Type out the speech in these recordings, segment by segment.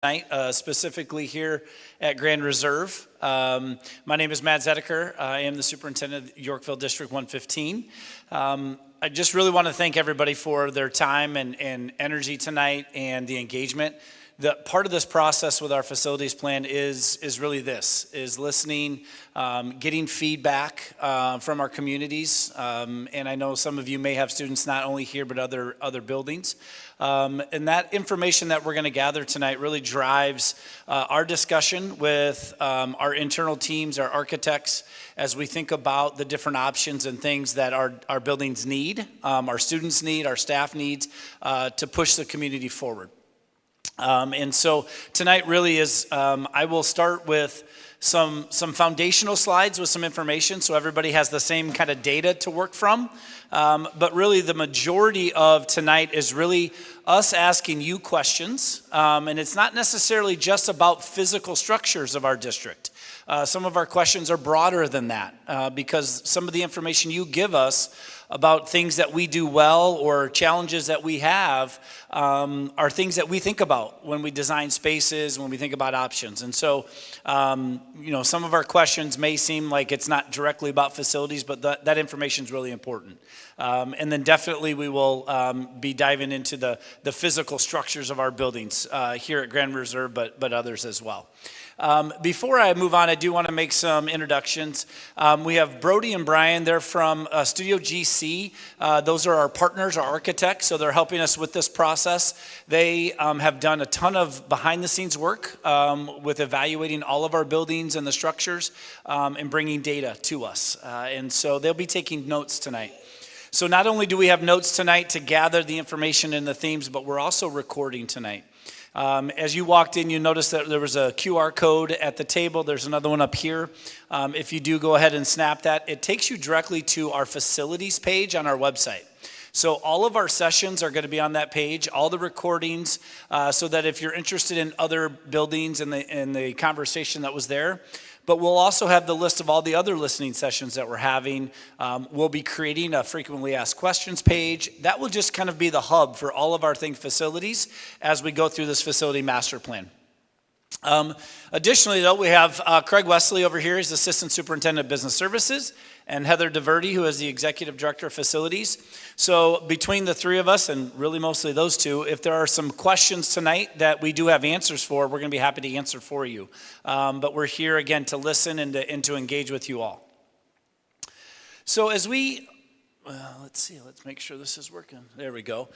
Tonight, specifically here at Grand Reserve. My name is Matt Zedeker. I am the superintendent of Yorkville District 115. I just really want to thank everybody for their time and energy tonight and the engagement. The part of this process with our facilities plan is really is listening, getting feedback from our communities. And I know some of you may have students not only here but other buildings. And that information that we're going to gather tonight really drives our discussion with our internal teams, our architects, as we think about the different options and things that our buildings need, our students need, our staff needs to push the community forward. And so tonight really is, I will start with some foundational slides with some information so everybody has the same kind of data to work from. But really the majority of tonight is really us asking you questions. And it's not necessarily just about physical structures of our district. Some of our questions are broader than that because some of the information you give us about things that we do well or challenges that we have are things that we think about when we design spaces, when we think about options. And so, some of our questions may seem like it's not directly about facilities, but that information is really important. And then definitely we will be diving into the physical structures of our buildings here at Grand Reserve, but others as well. Before I move on, I do want to make some introductions. We have Brody and Brian. They're from Studio GC. Those are our partners, our architects, so they're helping us with this process. They have done a ton of behind-the-scenes work with evaluating all of our buildings and the structures and bringing data to us. And so they'll be taking notes tonight. So not only do we have notes tonight to gather the information and the themes, but we're also recording tonight. As you walked in, you noticed that there was a QR code at the table. There's another one up here. If you do, go ahead and snap that. It takes you directly to our facilities page on our website. So all of our sessions are going to be on that page, all the recordings, so that if you're interested in other buildings and the conversation that was there, but we'll also have the list of all the other listening sessions that we're having. We'll be creating a frequently asked questions page. That will just kind of be the hub for all of our facilities as we go through this facility master plan. Additionally, though, we have Craig Wesley over here. He's Assistant Superintendent of Business Services, and Heather DeVerde, who is the Executive Director of Facilities. So between the three of us, and really mostly those two, if there are some questions tonight that we do have answers for, we're going to be happy to answer for you. But we're here, again, to listen and to engage with you all. So as we... let's make sure this is working. There we go.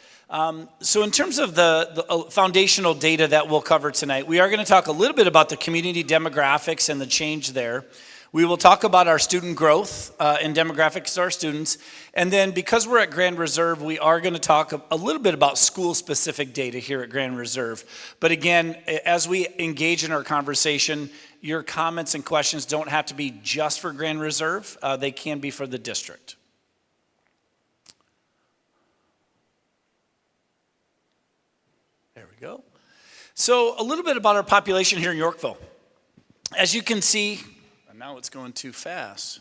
So in terms of the foundational data that we'll cover tonight, we are going to talk a little bit about the community demographics and the change there. We will talk about our student growth and demographics of our students. And then because we're at Grand Reserve, we are going to talk a little bit about school-specific data here at Grand Reserve. But again, as we engage in our conversation, your comments and questions don't have to be just for Grand Reserve. They can be for the district. There we go. So a little bit about our population here in Yorkville. As you can see, now it's going too fast.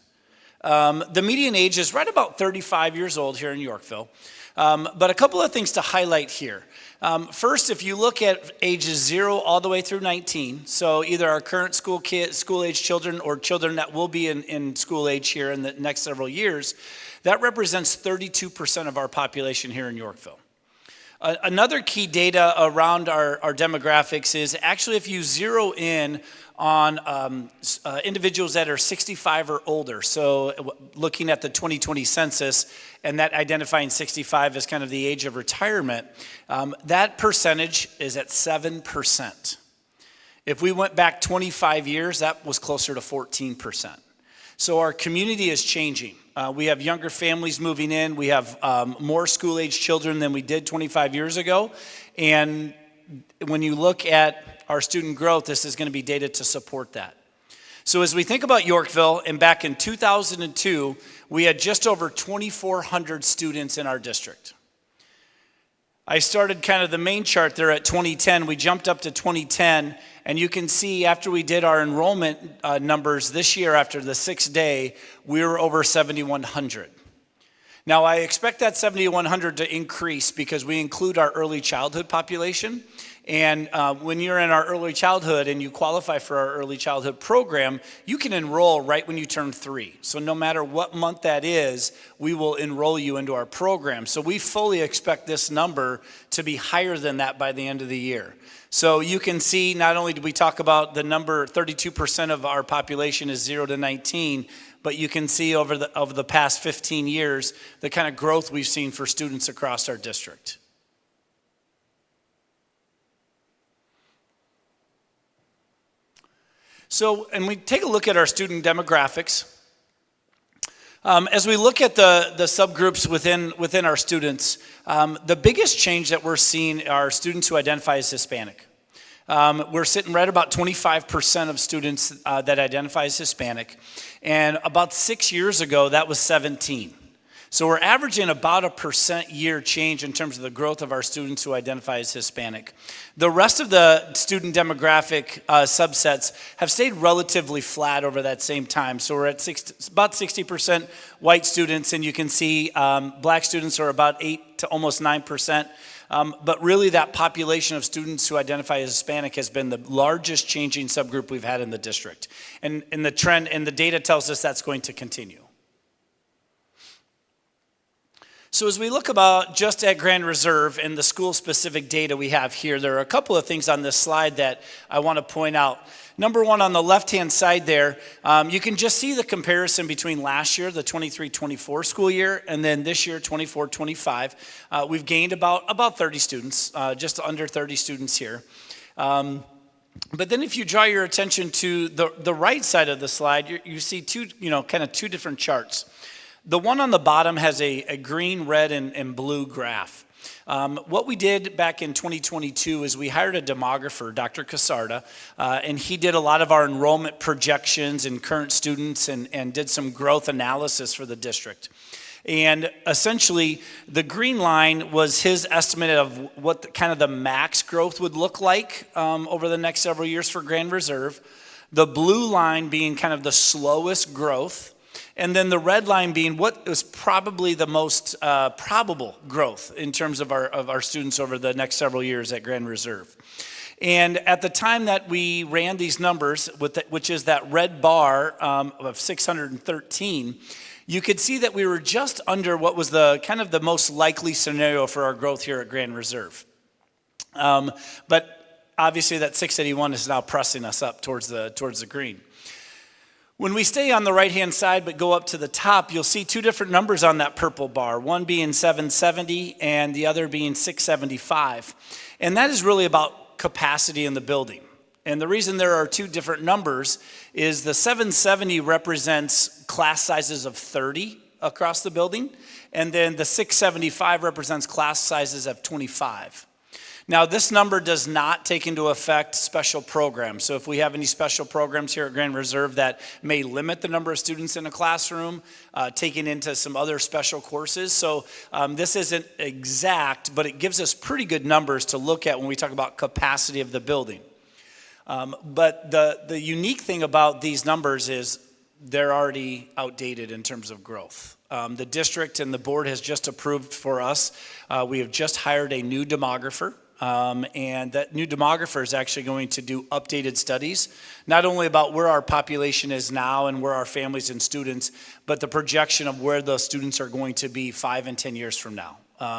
The median age is right about 35 years old here in Yorkville. But a couple of things to highlight here. First, if you look at ages 0 all the way through 19, so either our current school-age children or children that will be in school age here in the next several years, that represents 32% of our population here in Yorkville. Another key data around our demographics is actually if you zero in on individuals that are 65 or older, so looking at the 2020 census and that identifying 65 as kind of the age of retirement, that percentage is at 7%. If we went back 25 years, that was closer to 14%. So our community is changing. We have younger families moving in. We have more school-age children than we did 25 years ago. And when you look at our student growth, this is going to be data to support that. So as we think about Yorkville, and back in 2002, we had just over 2,400 students in our district. I started kind of the main chart there at 2010. We jumped up to 2010, and you can see after we did our enrollment numbers this year after the 6th day, we were over 7,100. Now, I expect that 7,100 to increase because we include our early childhood population. And when you're in our early childhood and you qualify for our early childhood program, you can enroll right when you turn 3. So no matter what month that is, we will enroll you into our program. So we fully expect this number to be higher than that by the end of the year. So you can see, not only did we talk about the number, 32% of our population is 0 to 19, but you can see over the past 15 years, the kind of growth we've seen for students across our district. So, and we take a look at our student demographics. As we look at the subgroups within our students, the biggest change that we're seeing are students who identify as Hispanic. We're sitting right about 25% of students that identify as Hispanic, and about 6 years ago, that was 17. So we're averaging about a % year change in terms of the growth of our students who identify as Hispanic. The rest of the student demographic subsets have stayed relatively flat over that same time. So we're at about 60% white students, and you can see black students are about 8 to almost 9%. But really that population of students who identify as Hispanic has been the largest changing subgroup we've had in the district. And the trend and the data tells us that's going to continue. So as we look about just at Grande Reserve and the school-specific data we have here, there are a couple of things on this slide that I want to point out. Number one, on the left-hand side there, you can just see the comparison between last year, the 23-24 school year, and then this year, 24-25. We've gained about 30 students, just under 30 students here. But then if you draw your attention to the right side of the slide, you see two different charts. The one on the bottom has a green, red, and blue graph. What we did back in 2022 is we hired a demographer, Dr. Casarda, and he did a lot of our enrollment projections and current students and did some growth analysis for the district. And essentially, the green line was his estimate of what kind of the max growth would look like over the next several years for Grande Reserve. The blue line being kind of the slowest growth. And then the red line being what was probably the most probable growth in terms of our students over the next several years at Grande Reserve. And at the time that we ran these numbers, which is that red bar of 613, you could see that we were just under what was the kind of the most likely scenario for our growth here at Grande Reserve. But obviously that 681 is now pressing us up towards the green. When we stay on the right-hand side but go up to the top, you'll see two different numbers on that purple bar, one being 770 and the other being 675. And that is really about capacity in the building. And the reason there are two different numbers is the 770 represents class sizes of 30 across the building, and then the 675 represents class sizes of 25. Now, this number does not take into effect special programs. So if we have any special programs here at Grande Reserve that may limit the number of students in a classroom, taking into some other special courses. So this isn't exact, but it gives us pretty good numbers to look at when we talk about capacity of the building. But the unique thing about these numbers is they're already outdated in terms of growth. The district and the board has just approved for us. We have just hired a new demographer. And that new demographer is actually going to do updated studies, not only about where our population is now and where our families and students, but the projection of where those students are going to be 5 and 10 years from now.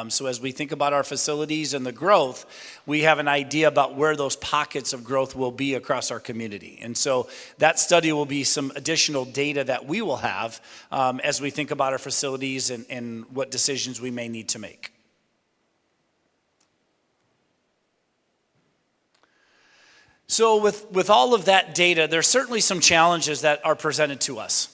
So as we think about our facilities and the growth, we have an idea about where those pockets of growth will be across our community. And so that study will be some additional data that we will have as we think about our facilities and what decisions we may need to make. So with all of that data, there's certainly some challenges that are presented to us.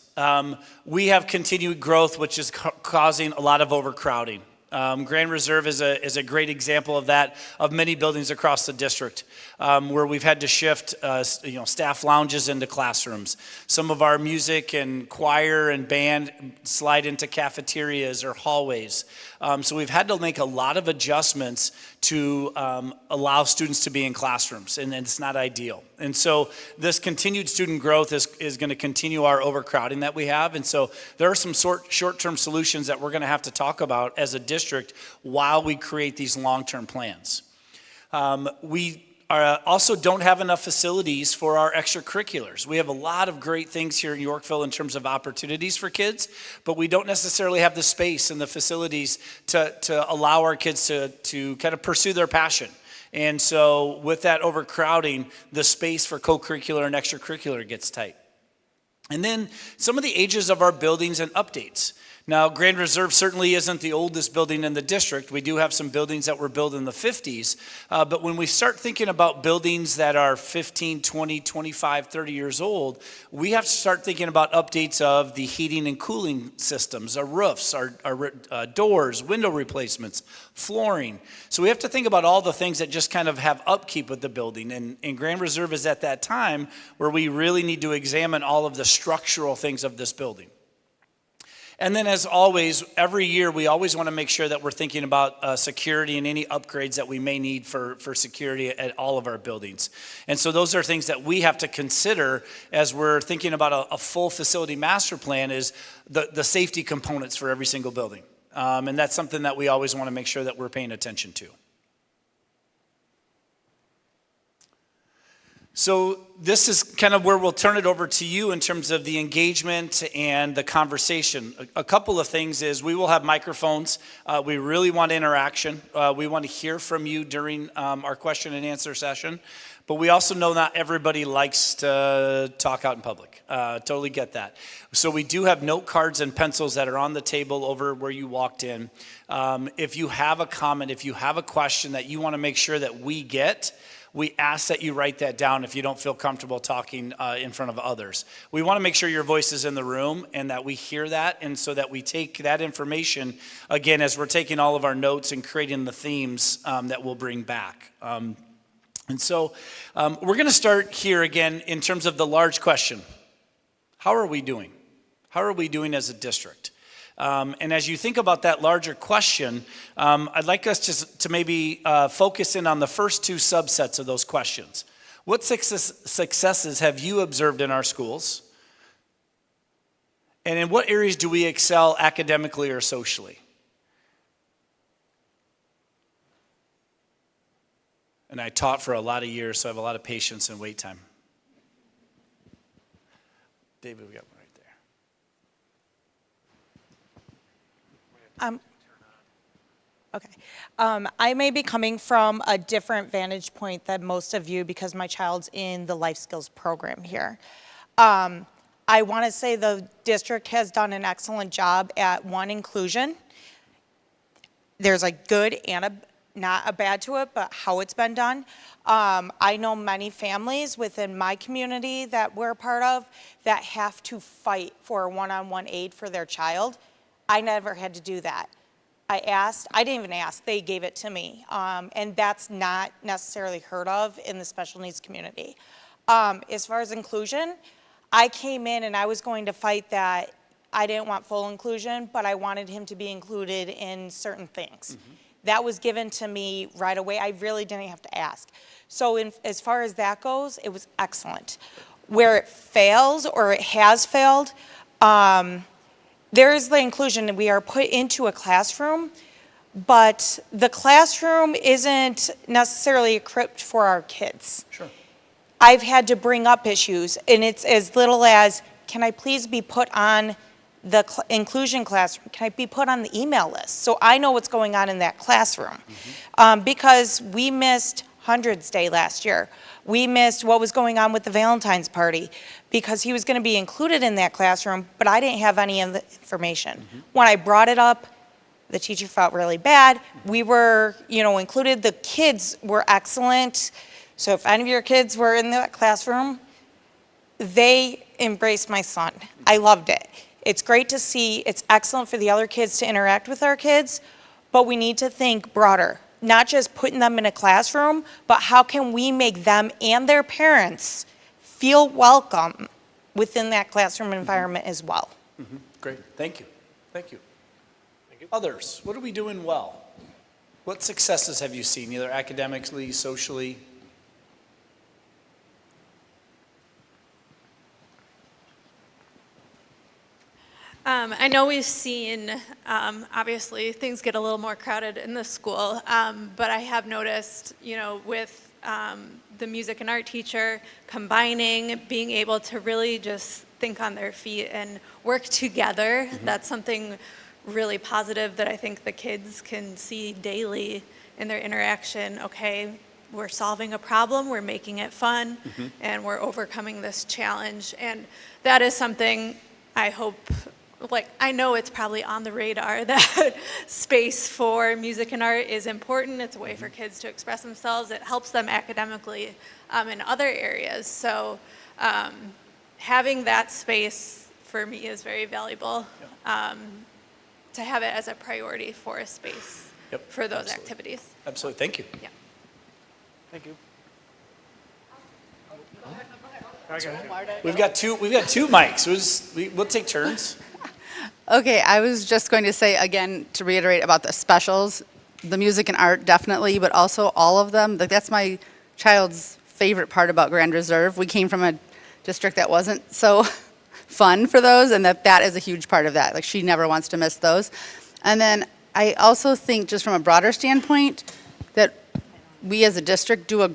We have continued growth, which is causing a lot of overcrowding. Grand Reserve is a great example of that, of many buildings across the district, where we've had to shift staff lounges into classrooms. Some of our music and choir and band slide into cafeterias or hallways. So we've had to make a lot of adjustments to allow students to be in classrooms, and it's not ideal. And so this continued student growth is going to continue our overcrowding that we have. And so there are some short-term solutions that we're going to have to talk about as a district while we create these long-term plans. We also don't have enough facilities for our extracurriculars. We have a lot of great things here in Yorkville in terms of opportunities for kids, but we don't necessarily have the space and the facilities to allow our kids to kind of pursue their passion. And so with that overcrowding, the space for co-curricular and extracurricular gets tight. And then some of the ages of our buildings and updates. Now, Grand Reserve certainly isn't the oldest building in the district. We do have some buildings that were built in the 50s. But when we start thinking about buildings that are 15, 20, 25, 30 years old, we have to start thinking about updates of the heating and cooling systems, our roofs, our doors, window replacements, flooring. So we have to think about all the things that just kind of have upkeep with the building. And Grand Reserve is at that time where we really need to examine all of the structural things of this building. And then, as always, every year we always want to make sure that we're thinking about security and any upgrades that we may need for security at all of our buildings. And so those are things that we have to consider as we're thinking about a full facility master plan, is the safety components for every single building. And that's something that we always want to make sure that we're paying attention to. So this is kind of where we'll turn it over to you in terms of the engagement and the conversation. A couple of things is we will have microphones. We really want interaction. We want to hear from you during our question and answer session. But we also know not everybody likes to talk out in public. Totally get that. So we do have note cards and pencils that are on the table over where you walked in. If you have a comment, if you have a question that you want to make sure that we get, we ask that you write that down if you don't feel comfortable talking in front of others. We want to make sure your voice is in the room and that we hear that, and so that we take that information, again, as we're taking all of our notes and creating the themes that we'll bring back. And so we're going to start here again in terms of the large question. How are we doing? How are we doing as a district? And as you think about that larger question, I'd like us to maybe focus in on the first two subsets of those questions. What successes have you observed in our schools? And in what areas do we excel academically or socially? And I taught for a lot of years, so I have a lot of patience and wait time. David, we got one right there. Okay. I may be coming from a different vantage point than most of you because my child's in the life skills program here. I want to say the district has done an excellent job at inclusion. There's a good and not a bad to it, but how it's been done. I know many families within my community that we're a part of that have to fight for one-on-one aid for their child. I never had to do that. I didn't even ask, they gave it to me. And that's not necessarily heard of in the special needs community. As far as inclusion, I came in and I was going to fight that I didn't want full inclusion, but I wanted him to be included in certain things. Mm-hmm. That was given to me right away. I really didn't have to ask. So as far as that goes, it was excellent. Where it fails or it has failed, there is the inclusion that we are put into a classroom, but the classroom isn't necessarily equipped for our kids. Sure. I've had to bring up issues, and it's as little as, can I please be put on the inclusion classroom? Can I be put on the email list so I know what's going on in that classroom? Mm-hmm. Because we missed Hundreds Day last year. We missed what was going on with the Valentine's party because he was going to be included in that classroom, but I didn't have any of the information. Mm-hmm. When I brought it up, the teacher felt really bad. We were, included. The kids were excellent. So if any of your kids were in that classroom, they embraced my son. I loved it. It's great to see. It's excellent for the other kids to interact with our kids, but we need to think broader, not just putting them in a classroom, but how can we make them and their parents feel welcome within that classroom environment as well. Great, thank you, thank you. Others, what are we doing well? What successes have you seen, either academically, socially? I know we've seen, obviously, things get a little more crowded in the school, but I have noticed, with the music and art teacher combining, being able to really just think on their feet and work together, that's something really positive that I think the kids can see daily in their interaction. Okay, we're solving a problem, we're making it fun, and we're overcoming this challenge. And that is something I hope, I know it's probably on the radar that space for music and art is important. It's a way for kids to express themselves. It helps them academically in other areas. So having that space for me is very valuable, to have it as a priority for a space for those activities. Absolutely, thank you. Yeah. Thank you. We've got two mics. We'll take turns. Okay, I was just going to say again to reiterate about the specials, the music and art definitely, but also all of them. That's my child's favorite part about Grand Reserve. We came from a district that wasn't so fun for those, and that is a huge part of that. She never wants to miss those. And then I also think, just from a broader standpoint, that we as a district do a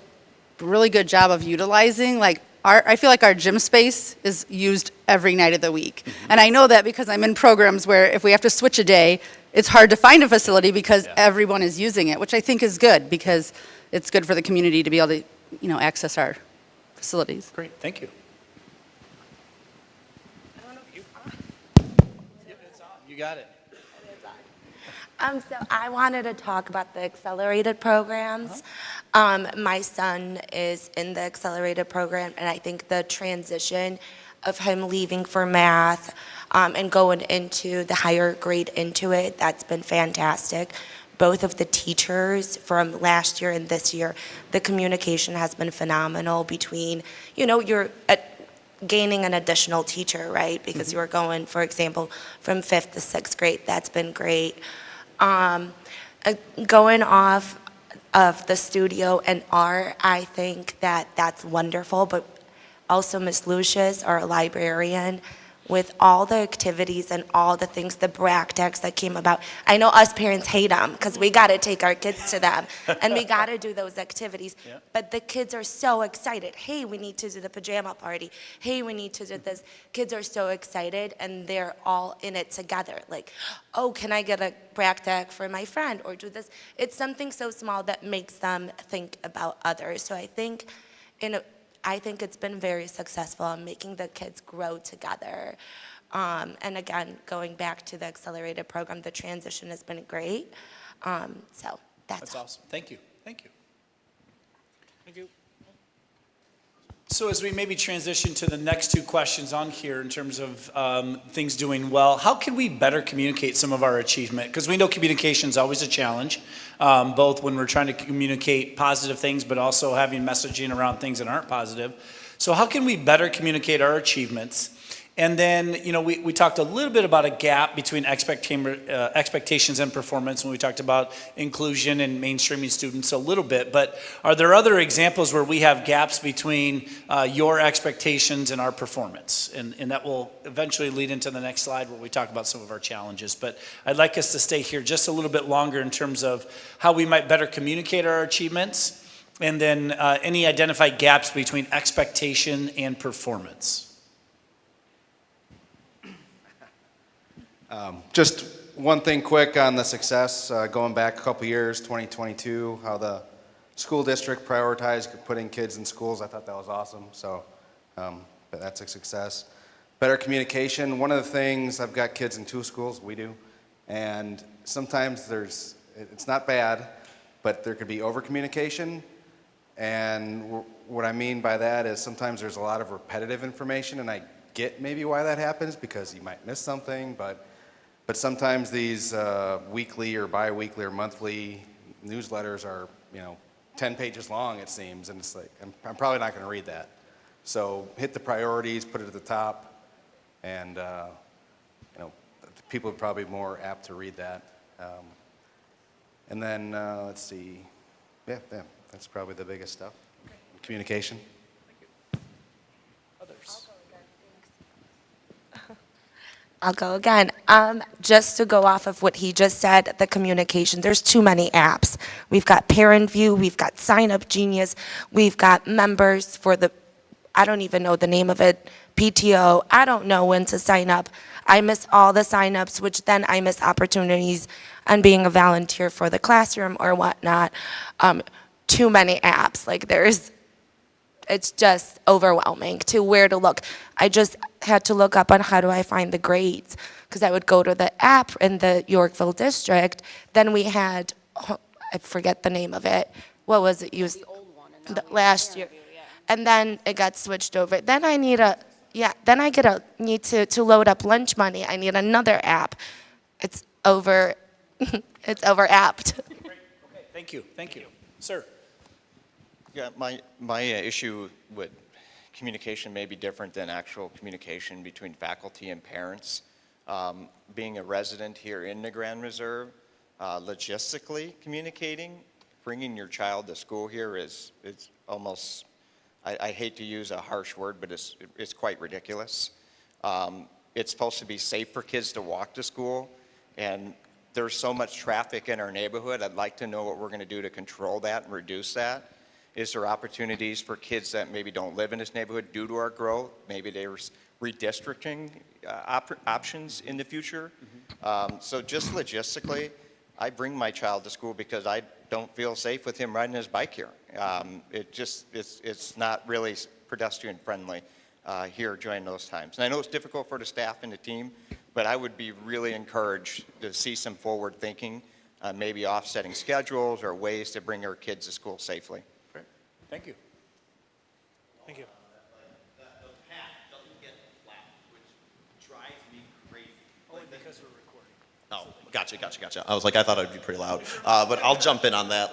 really good job of utilizing, I feel like our gym space is used every night of the week. And I know that because I'm in programs where if we have to switch a day, it's hard to find a facility because everyone is using it, which I think is good because it's good for the community to be able to, access our facilities. Great, thank you. You got it. So I wanted to talk about the accelerated programs. My son is in the accelerated program, and I think the transition of him leaving for math and going into the higher grade into it, that's been fantastic. Both of the teachers from last year and this year, the communication has been phenomenal between, you're gaining an additional teacher, right? Because you were going, for example, from 5th to 6th grade. That's been great. Going off of the studio and art, I think that's wonderful, but also Miss Lucius, our librarian, with all the activities and all the things, the BRAC that came about. I know us parents hate them because we got to take our kids to them and we got to do those activities. But the kids are so excited. Hey, we need to do the pajama party. Hey, we need to do this. Kids are so excited and they're all in it together. Oh, can I get a BRAC for my friend or do this? It's something so small that makes them think about others. So I think it's been very successful in making the kids grow together. And again, going back to the accelerated program, the transition has been great. So that's all. Awesome. Thank you. Thank you. Thank you. So as we maybe transition to the next two questions on here in terms of things doing well, how can we better communicate some of our achievement? Because we know communication is always a challenge, both when we're trying to communicate positive things, but also having messaging around things that aren't positive. So how can we better communicate our achievements? And then, we talked a little bit about a gap between expectations and performance when we talked about inclusion and mainstreaming students a little bit. But are there other examples where we have gaps between your expectations and our performance? And that will eventually lead into the next slide where we talk about some of our challenges. But I'd like us to stay here just a little bit longer in terms of how we might better communicate our achievements and then any identified gaps between expectation and performance. Just one thing quick on the success, going back a couple years, 2022, how the school district prioritized putting kids in schools. I thought that was awesome. So but that's a success. Better communication. One of the things, I've got kids in 2 schools, we do, and sometimes it's not bad, but there could be over communication. And what I mean by that is sometimes there's a lot of repetitive information, and I get maybe why that happens because you might miss something, but But sometimes these weekly or bi-weekly or monthly newsletters are, 10 pages long, it seems, and it's like, I'm probably not going to read that. So hit the priorities, put it at the top, and, people are probably more apt to read that. And then, let's see, yeah, that's probably the biggest stuff. Communication. Others? I'll go again. Just to go off of what he just said, the communication, there's too many apps. We've got Parent View, we've got Sign Up Genius, we've got members for the, I don't even know the name of it, PTO. I don't know when to sign up. I miss all the sign-ups, which then I miss opportunities on being a volunteer for the classroom or whatnot. Too many apps. It's just overwhelming to where to look. I just had to look up on how do I find the grades, because I would go to the app in the Yorkville district. Then we had, I forget the name of it. What was it used? Last year. And then it got switched over. Then I need need to load up lunch money. I need another app. It's over, it's over-apped. Okay, thank you. Sir? Yeah, my issue with communication may be different than actual communication between faculty and parents. Being a resident here in the Grand Reserve, logistically communicating, bringing your child to school here is almost, I hate to use a harsh word, but it's quite ridiculous. It's supposed to be safe for kids to walk to school, and there's so much traffic in our neighborhood. I'd like to know what we're going to do to control that and reduce that. Is there opportunities for kids that maybe don't live in this neighborhood due to our growth? Maybe there's redistricting options in the future. So just logistically, I bring my child to school because I don't feel safe with him riding his bike here. It's not really pedestrian friendly here during those times. And I know it's difficult for the staff and the team, but I would be really encouraged to see some forward thinking, maybe offsetting schedules or ways to bring our kids to school safely. Great. Thank you. Thank you. The path doesn't get flat, which drives me crazy. Only because we're recording. Oh, gotcha. I was like, I thought I'd be pretty loud. But I'll jump in on that.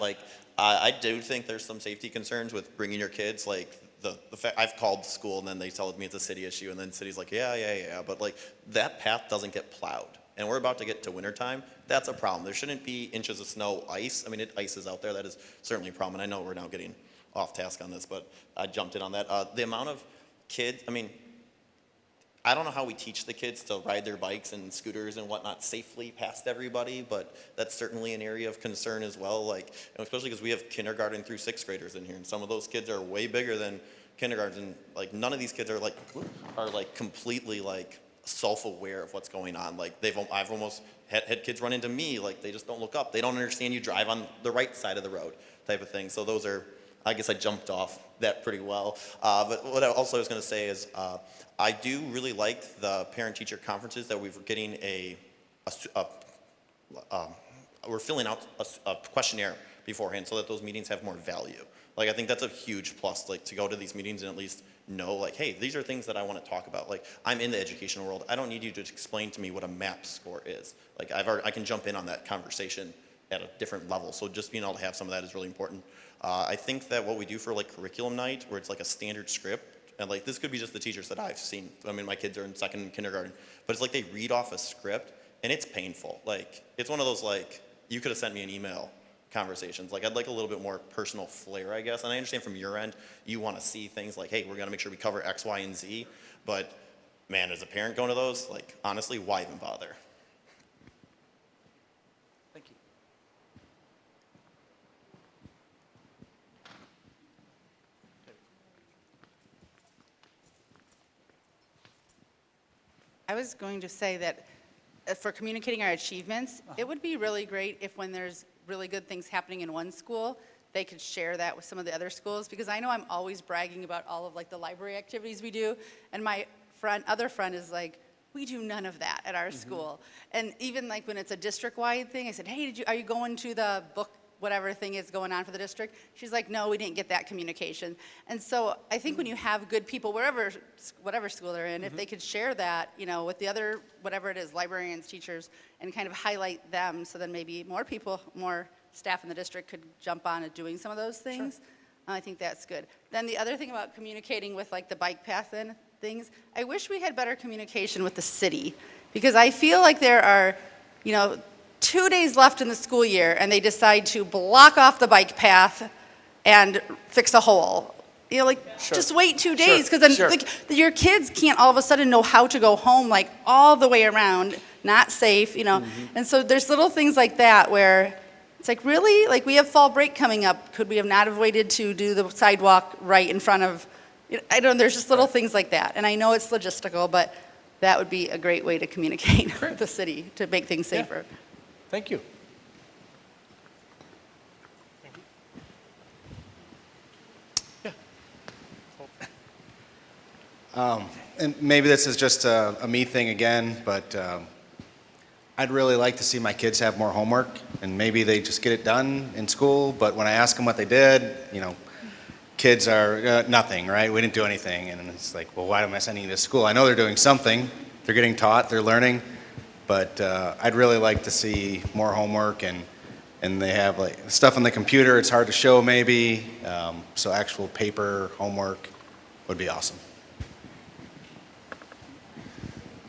I do think there's some safety concerns with bringing your kids. The fact I've called the school and then they tell me it's a city issue, and then the city's like, yeah. But that path doesn't get plowed. And we're about to get to wintertime. That's a problem. There shouldn't be inches of snow, ice. I mean, ice is out there. That is certainly a problem. And I know we're now getting off task on this, but I jumped in on that. The amount of kids, I don't know how we teach the kids to ride their bikes and scooters and whatnot safely past everybody, but that's certainly an area of concern as well. Especially because we have kindergarten through sixth graders in here, and some of those kids are way bigger than kindergarten. None of these kids are completely self-aware of what's going on. I've almost had kids run into me. They just don't look up. They don't understand you drive on the right side of the road, type of thing. So those are. I guess I jumped off that pretty well. But what I also was going to say is I do really like the parent-teacher conferences that we're getting we're filling out a questionnaire beforehand so that those meetings have more value. I think that's a huge plus, to go to these meetings and at least know, hey, these are things that I want to talk about. I'm in the educational world. I don't need you to explain to me what a MAP score is. I can jump in on that conversation at a different level. So just being able to have some of that is really important. I think that what we do for curriculum night, where it's a standard script, and this could be just the teachers that I've seen. My kids are in second and kindergarten, but it's they read off a script, and it's painful. It's one of those you could have sent me an email conversations. I'd like a little bit more personal flair, I guess. And I understand from your end, you want to see things hey, we're gonna make sure we cover X, Y, and Z. But man, as a parent going to those, honestly, why even bother? Thank you. I was going to say that for communicating our achievements, it would be really great if when there's really good things happening in one school, they could share that with some of the other schools, because I know I'm always bragging about all of the library activities we do, and my other friend is we do none of that at our school. And even when it's a district-wide thing, I said, hey, are you going to the book whatever thing is going on for the district. She's like, no, we didn't get that communication. And so I think when you have good people, whatever school they're in, if they could share that, with the other, whatever it is, librarians, teachers, and kind of highlight them, so then maybe more people, more staff in the district could jump on at doing some of those things. I think that's good. Then the other thing about communicating with like the bike path and things, I wish we had better communication with the city, because I feel like there are, 2 days left in the school year and they decide to block off the bike path and fix a hole. Just wait 2 days, because then your kids can't all of a sudden know how to go home like all the way around, not safe, And so there's little things like that where it's like, really? Like, we have fall break coming up. Could we have not have waited to do the sidewalk right in front of, I don't know, there's just little things like that. And I know it's logistical, but that would be a great way to communicate with the city to make things safer. Yeah. Thank you. And maybe this is just a me thing again, but I'd really like to see my kids have more homework, and maybe they just get it done in school, but when I ask them what they did, kids are nothing, right? We didn't do anything, and it's like, well, why am I sending you to school? I know they're doing something, they're getting taught, they're learning, but I'd really like to see more homework, and they have like stuff on the computer, it's hard to show maybe, so actual paper homework would be awesome.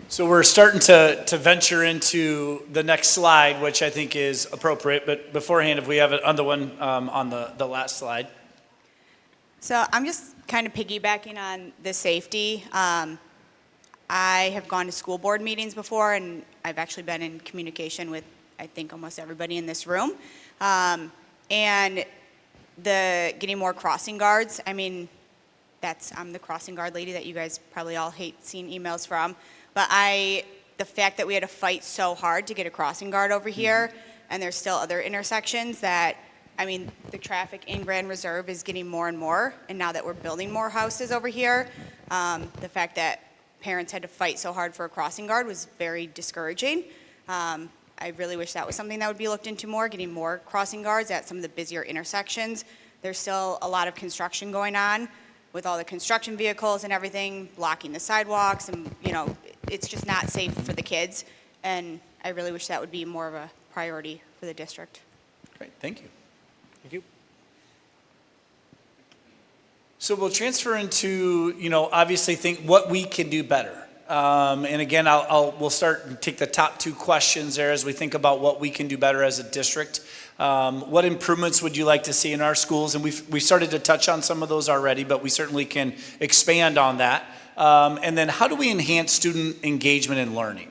So we're starting to venture into the next slide, which I think is appropriate. But beforehand, if we have another one on the last slide. So I'm just kind of piggybacking on the safety. I have gone to school board meetings before, and I've actually been in communication with, I think, almost everybody in this room. And the getting more crossing guards, I mean, I'm the crossing guard lady that you guys probably all hate seeing emails from. But the fact that we had to fight so hard to get a crossing guard over here, and there's still other intersections that, the traffic in Grand Reserve is getting more and more, and now that we're building more houses over here, the fact that parents had to fight so hard for a crossing guard was very discouraging. I really wish that was something that would be looked into more, getting more crossing guards at some of the busier intersections. There's still a lot of construction going on with all the construction vehicles and everything blocking the sidewalks, and it's just not safe for the kids, and I really wish that would be more of a priority for the district. Great, thank you. Thank you. So we'll transfer into, obviously think what we can do better. And again, we'll start and take the top two questions there as we think about what we can do better as a district. What improvements would you like to see in our schools? And we started to touch on some of those already, but we certainly can expand on that. And then how do we enhance student engagement and learning?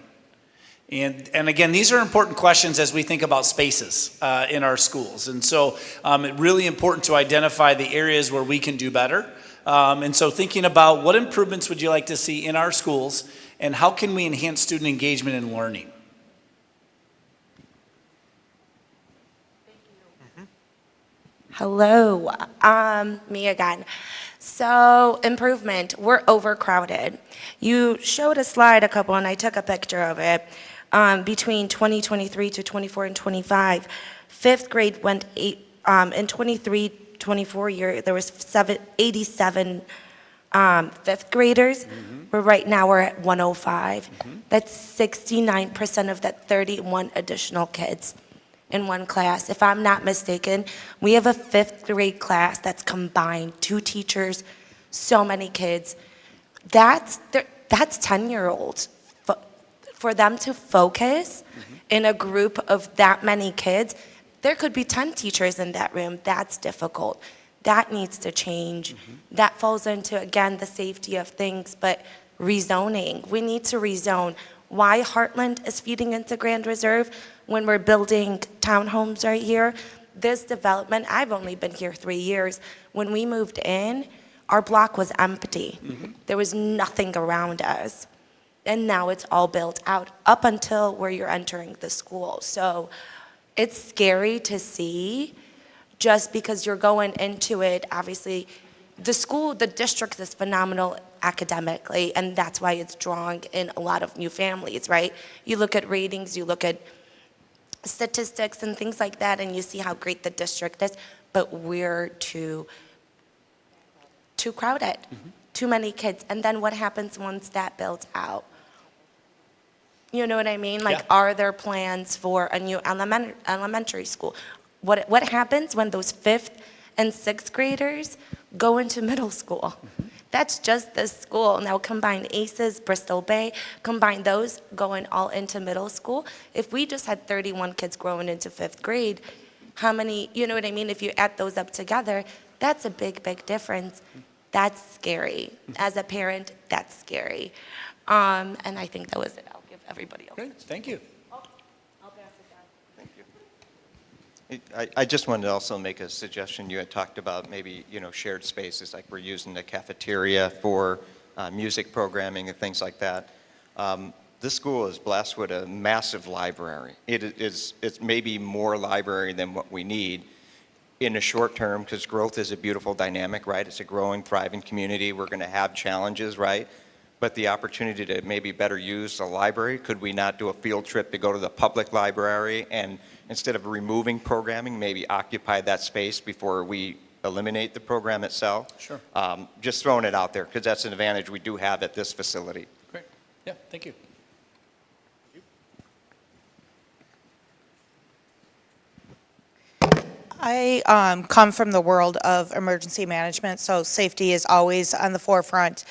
And again, these are important questions as we think about spaces in our schools. And so it's really important to identify the areas where we can do better. And so thinking about what improvements would you like to see in our schools, and how can we enhance student engagement and learning? Hello, me again. So, improvement, we're overcrowded. You showed a slide a couple, and I took a picture of it. Between 2023 to 24 and 25, fifth grade went in 23-24 year, there was 87 fifth graders. Where right now we're at 105. That's 69% of that 31 additional kids in one class. If I'm not mistaken, we have a fifth grade class that's combined, 2 teachers, so many kids. That's 10-year-olds. For them to focus in a group of that many kids, there could be 10 teachers in that room. That's difficult. That needs to change. That falls into, again, the safety of things, but rezoning. We need to rezone. Why Heartland is feeding into Grand Reserve when we're building townhomes right here? This development, I've only been here 3 years. When we moved in, our block was empty. There was nothing around us. And now it's all built out up until where you're entering the school. So it's scary to see, just because you're going into it. Obviously, the district is phenomenal academically, and that's why it's drawing in a lot of new families, right? You look at ratings, you look at statistics and things like that, and you see how great the district is, but we're too crowded, too many kids. And then what happens once that builds out? You know what I mean? Like, Yeah. are there plans for a new elementary school? What happens when those 5th and 6th graders go into middle school? That's just this school. Now combine ACES, Bristol Bay, combine those going all into middle school. If we just had 31 kids growing into 5th grade, how many, you know what I mean? If you add those up together, that's a big, big difference. That's scary. As a parent, that's scary. And I think that was it. I'll give everybody else. Great, thank you. I just wanted to also make a suggestion. You had talked about maybe, shared spaces, like we're using the cafeteria for music programming and things like that. This school is blessed with a massive library. It's maybe more library than what we need in the short term, because growth is a beautiful dynamic, right? It's a growing, thriving community. We're going to have challenges, right? But the opportunity to maybe better use the library, could we not do a field trip to go to the public library and instead of removing programming, maybe occupy that space before we eliminate the program itself? Sure. Just throwing it out there, because that's an advantage we do have at this facility. Great, yeah, thank you. I come from the world of emergency management, so safety is always on the forefront.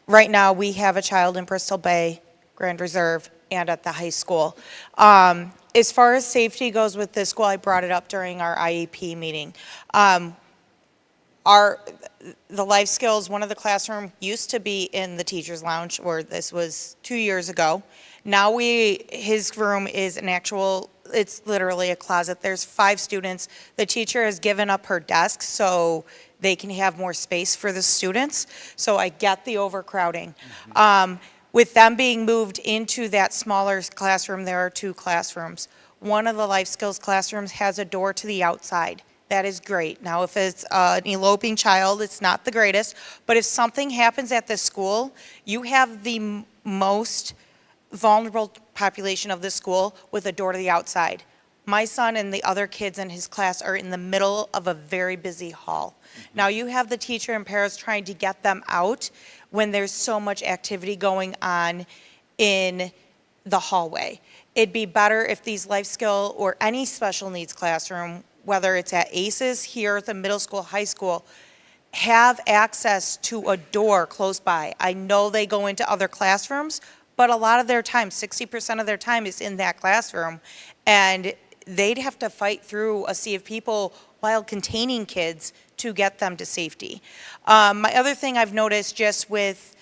Right now, we have a child in Bristol Bay, Grand Reserve, and at the high school. As far as safety goes with this school, I brought it up during our IEP meeting. The life skills, one of the classroom used to be in the teacher's lounge, where this was 2 years ago. Now his room is an actual, it's literally a closet. There's 5 students. The teacher has given up her desk so they can have more space for the students. So I get the overcrowding. With them being moved into that smaller classroom, there are 2 classrooms. One of the life skills classrooms has a door to the outside. That is great. Now, if it's an eloping child, it's not the greatest. But if something happens at the school, you have the most vulnerable population of the school with a door to the outside. My son and the other kids in his class are in the middle of a very busy hall. Now, you have the teacher and parents trying to get them out when there's so much activity going on in the hallway. It'd be better if these life skill or any special needs classroom, whether it's at ACES, here at the middle school, high school, have access to a door close by. I know they go into other classrooms, but a lot of their time, 60% of their time is in that classroom, and they'd have to fight through a sea of people while containing kids to get them to safety. My other thing I've noticed just with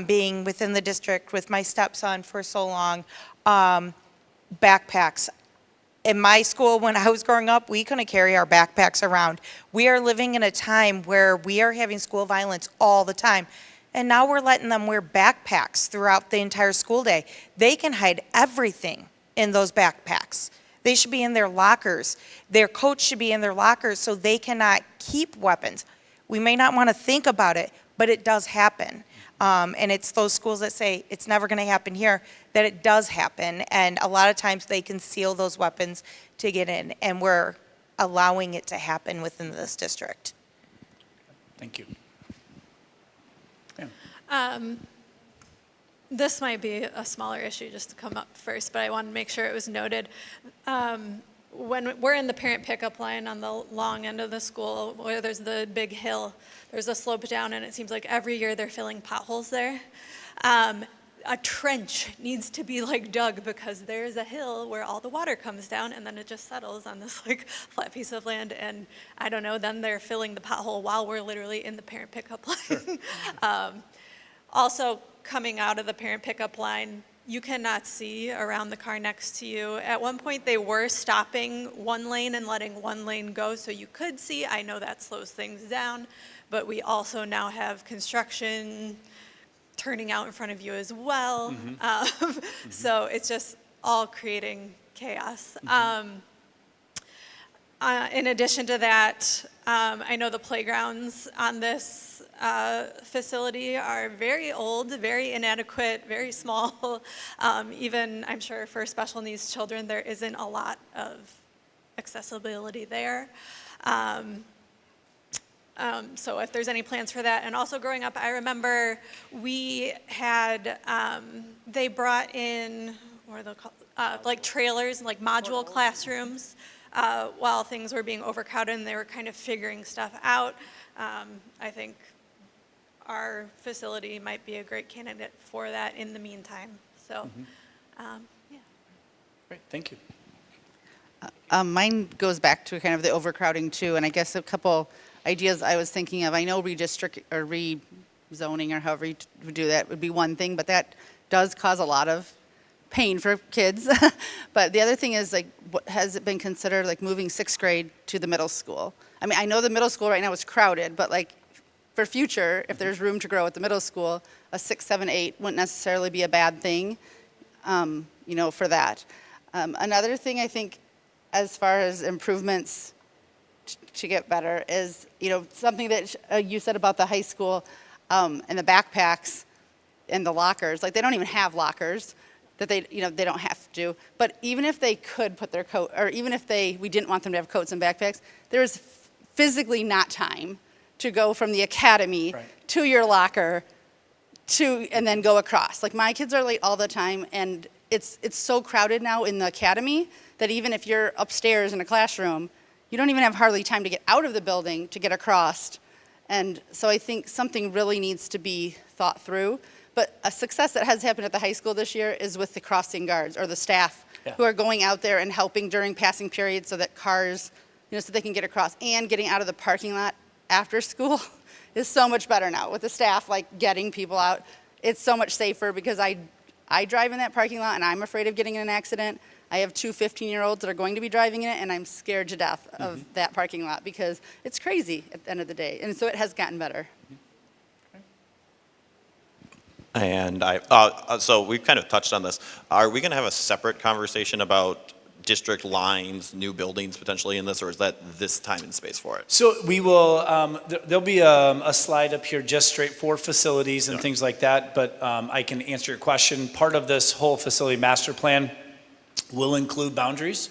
being within the district with my stepson for so long, backpacks. In my school, when I was growing up, we couldn't carry our backpacks around. We are living in a time where we are having school violence all the time. And now we're letting them wear backpacks throughout the entire school day. They can hide everything in those backpacks. They should be in their lockers. Their coach should be in their lockers so they cannot keep weapons. We may not want to think about it, but it does happen. And it's those schools that say it's never going to happen here, that it does happen. And a lot of times they conceal those weapons to get in, and we're allowing it to happen within this district. Thank you. This might be a smaller issue just to come up first, but I wanted to make sure it was noted. When we're in the parent pickup line on the long end of the school, where there's the big hill, there's a slope down, and it seems like every year they're filling potholes there. A trench needs to be dug, because there's a hill where all the water comes down and then it just settles on this flat piece of land, and I don't know, then they're filling the pothole while we're literally in the parent pickup line. Sure. Also, coming out of the parent pickup line, you cannot see around the car next to you. At one point, they were stopping one lane and letting one lane go so you could see. I know that slows things down, but we also now have construction turning out in front of you as well. So it's just all creating chaos. In addition to that, I know the playgrounds on this facility are very old, very inadequate, very small. Even, I'm sure, for special needs children, there isn't a lot of accessibility there. So if there's any plans for that. And also growing up, I remember we had, they brought in, what are they called? Like trailers, like module classrooms, while things were being overcrowded and they were kind of figuring stuff out. I think our facility might be a great candidate for that in the meantime. So, yeah. Great, thank you. Mine goes back to kind of the overcrowding too, and I guess a couple ideas I was thinking of. I know redistrict or rezoning or however you do that would be one thing, but that does cause a lot of pain for kids. But the other thing is, like, what has it been considered, like moving 6th grade to the middle school? I mean, I know the middle school right now is crowded, but like for future, if there's room to grow at the middle school, a 6, 7, 8 wouldn't necessarily be a bad thing, you know, for that. Another thing I think, as far as improvements to get better, is, you know, something that you said about the high school and the backpacks and the lockers. Like, they don't even have lockers that they, you know, they don't have to. But even if they could put their coat, or even if we didn't want them to have coats and backpacks, there is physically not time to go from the academy to your locker and then go across. Like, my kids are late all the time, and it's so crowded now in the academy that even if you're upstairs in a classroom, you don't even have hardly time to get out of the building to get across. And so I think something really needs to be thought through. But a success that has happened at the high school this year is with the crossing guards, or the staff who are going out there and helping during passing periods so that cars, you know, so they can get across. And getting out of the parking lot after school is so much better now with the staff, like, getting people out. It's so much safer, because I drive in that parking lot and I'm afraid of getting in an accident. I have 2 15-year-olds that are going to be driving in it, and I'm scared to death of that parking lot, because it's crazy at the end of the day. And so it has gotten better. And so we've kind of touched on this. Are we going to have a separate conversation about district lines, new buildings potentially in this, or is that this time and space for it? So we will, there'll be a slide up here just straight for facilities and things like that, but I can answer your question. Part of this whole facility master plan will include boundaries,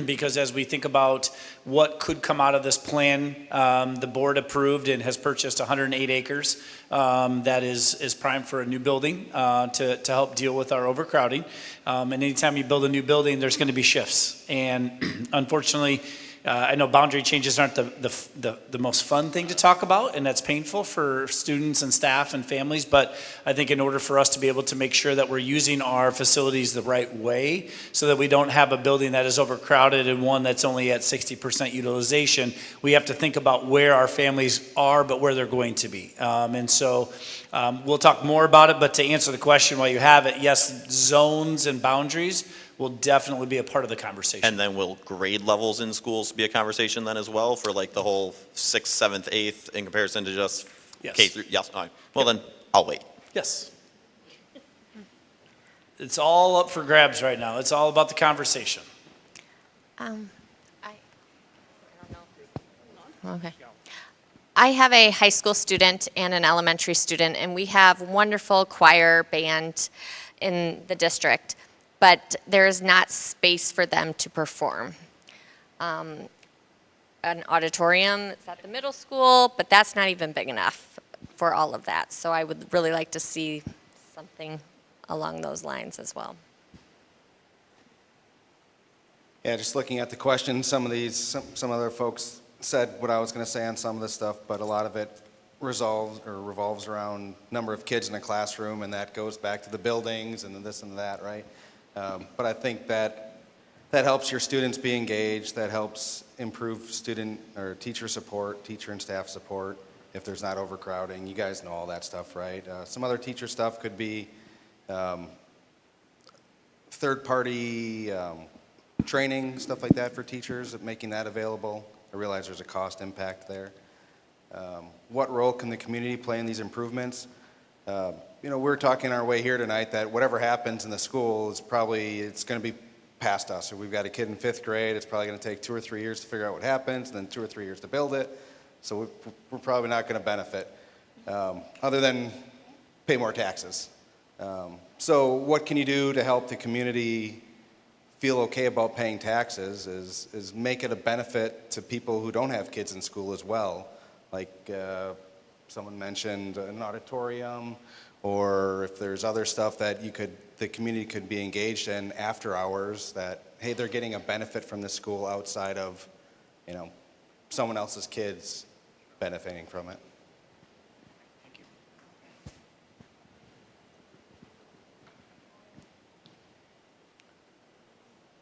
because as we think about what could come out of this plan, the board approved and has purchased 108 acres that is primed for a new building to help deal with our overcrowding. And anytime you build a new building, there's going to be shifts. And unfortunately, I know boundary changes aren't the most fun thing to talk about, and that's painful for students and staff and families, but I think in order for us to be able to make sure that we're using our facilities the right way, so that we don't have a building that is overcrowded and one that's only at 60% utilization, we have to think about where our families are, but where they're going to be. And so we'll talk more about it, but to answer the question while you have it, yes, zones and boundaries will definitely be a part of the conversation. And then will grade levels in schools be a conversation then as well, for like the whole 6th, 7th, 8th in comparison to just K through? Yes. All right. Well, then I'll wait. Yes. It's all up for grabs right now. It's all about the conversation. I don't know. Okay. I have a high school student and an elementary student, and we have wonderful choir band in the district, but there is not space for them to perform. An auditorium is at the middle school, but that's not even big enough for all of that. So I would really like to see something along those lines as well. Yeah, just looking at the question, some other folks said what I was going to say on some of this stuff, but a lot of it revolves around number of kids in a classroom, and that goes back to the buildings and this and that, right? But I think that helps your students be engaged. That helps improve student or teacher support, teacher and staff support, if there's not overcrowding. You guys know all that stuff, right? Some other teacher stuff could be third-party training, stuff like that for teachers, making that available. I realize there's a cost impact there. What role can the community play in these improvements? We're talking our way here tonight that whatever happens in the school is it's going to be past us. So we've got a kid in 5th grade, it's probably gonna take 2 or 3 years to figure out what happens, and then 2 or 3 years to build it. So we're probably not gonna benefit, other than pay more taxes. So what can you do to help the community feel okay about paying taxes is make it a benefit to people who don't have kids in school as well. Like someone mentioned an auditorium, or if there's other stuff that the community could be engaged in after hours, that, hey, they're getting a benefit from the school outside of, someone else's kids benefiting from it.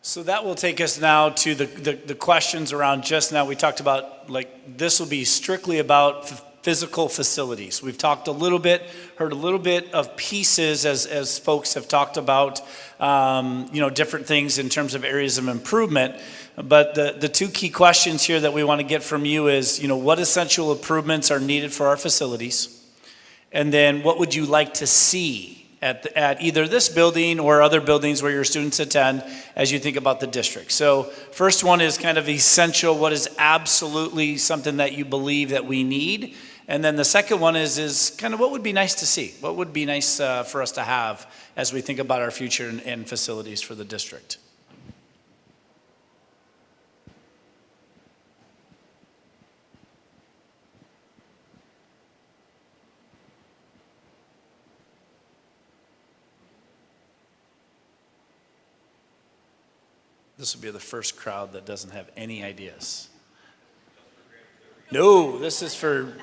So that will take us now to the questions around just now. We talked about, like, this will be strictly about physical facilities. We've talked a little bit, heard a little bit of pieces as folks have talked about, different things in terms of areas of improvement. But the two key questions here that we want to get from you is, what essential improvements are needed for our facilities? And then what would you like to see at either this building or other buildings where your students attend as you think about the district? So first one is kind of essential. What is absolutely something that you believe that we need? And then the second one is kind of what would be nice to see? What would be nice for us to have as we think about our future and facilities for the district? This will be the first crowd that doesn't have any ideas. No, this is for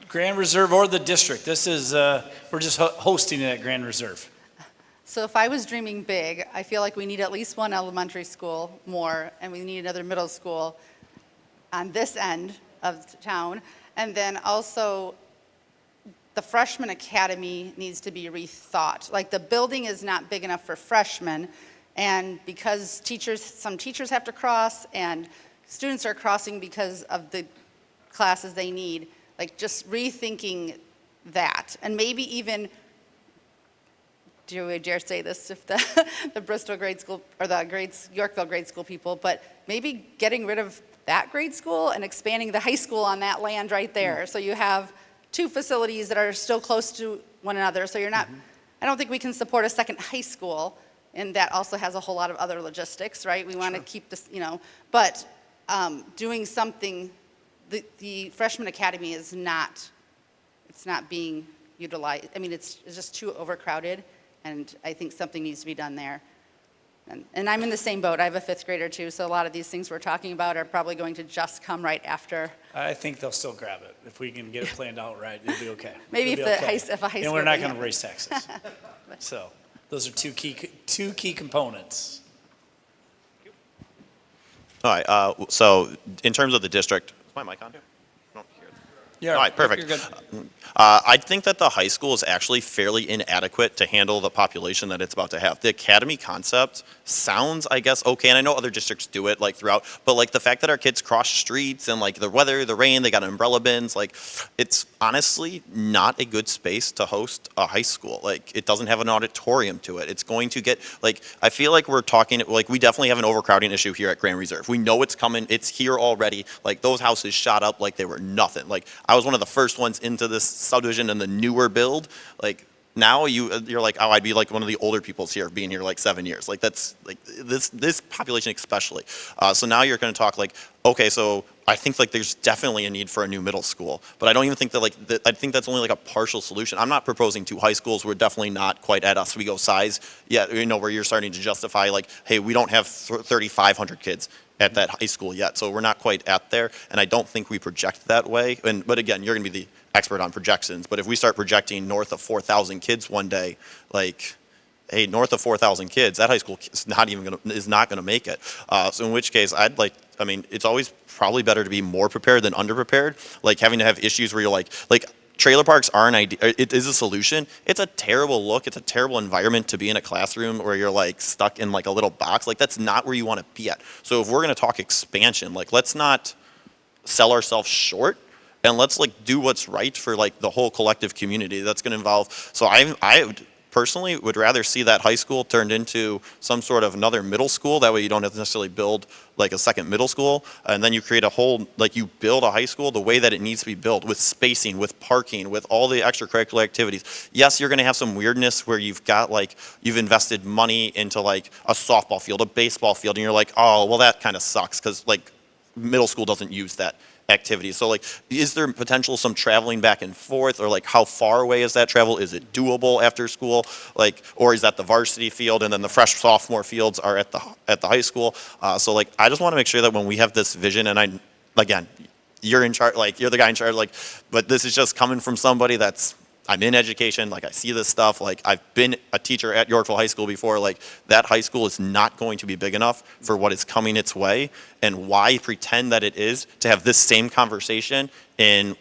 Grand Reserve or the district. This is, we're just hosting it at Grand Reserve. So if I was dreaming big, I feel like we need at least one elementary school more, and we need another middle school on this end of town. And then also, the freshman academy needs to be rethought. Like, the building is not big enough for freshmen, and because some teachers have to cross, and students are crossing because of the classes they need, like, just rethinking that. And maybe even, do we dare say this if the Bristol grade school, or the Yorkville grade school people, but maybe getting rid of that grade school and expanding the high school on that land right there. So you have two facilities that are still close to one another. So you're not, I don't think we can support a second high school, and that also has a whole lot of other logistics, right? We want to keep this, but doing something, the freshman academy is not, it's not being utilized. I mean, it's just too overcrowded, and I think something needs to be done there. And I'm in the same boat. I have a 5th grader too, so a lot of these things we're talking about are probably going to just come right after. I think they'll still grab it. If we can get it planned out right, it'll be okay. Maybe if a high school. And we're not going to raise taxes. So those are two key components. All right, so in terms of the district, is my mic on? No, here. Yeah, all right, perfect. You're good. I think that the high school is actually fairly inadequate to handle the population that it's about to have. The academy concept sounds, I guess, okay, and I know other districts do it, like, throughout, but, like, the fact that our kids cross streets and, like, the weather, the rain, they got umbrella bins, like, it's honestly not a good space to host a high school. Like, it doesn't have an auditorium to it. It's going to get, like, I feel like we're talking, like, we definitely have an overcrowding issue here at Grand Reserve. We know it's coming. It's here already. Like, those houses shot up like they were nothing. Like, I was one of the first ones into this subdivision and the newer build. Like, now you're like, oh, I'd be like one of the older peoples here, being here like 7 years. Like, that's like this population especially. So now you're going to talk like, okay, so I think like there's definitely a need for a new middle school, but I don't even think that I think that's only like a partial solution. I'm not proposing 2 high schools. We're definitely not quite at Oswego size yet. Where you're starting to justify like, hey, we don't have 3,500 kids at that high school yet, so we're not quite at there, and I don't think we project that way. But again, you're going to be the expert on projections. But if we start projecting north of 4,000 kids one day, like, hey, north of 4,000 kids, that high school is not gonna make it. So in which case, it's always probably better to be more prepared than underprepared. Like, having to have issues where you're like trailer parks are an idea. It is a solution. It's a terrible look. It's a terrible environment to be in a classroom where you're like stuck in like a little box. Like, that's not where you want to be at. So if we're gonna talk expansion, like, let's not sell ourselves short. And let's like do what's right for like the whole collective community. That's going to involve. So personally would rather see that high school turned into some sort of another middle school. That way you don't have to necessarily build like a second middle school, and then you create a whole, like you build a high school the way that it needs to be built, with spacing, with parking, with all the extracurricular activities. Yes, you're gonna have some weirdness where you've got like, you've invested money into like a softball field, a baseball field, and you're like, oh, well that kind of sucks, because like middle school doesn't use that activity. So like, is there potential some traveling back and forth, or like how far away is that travel? Is it doable after school? Like, or is that the varsity field and then the fresh sophomore fields are at the high school? So like, I just want to make sure that when we have this vision, and again, you're in charge, like you're the guy in charge, like, but this is just coming from somebody I'm in education, like I see this stuff, like I've been a teacher at Yorkville High School before, like that high school is not going to be big enough for what is coming its way, and why pretend that it is to have this same conversation in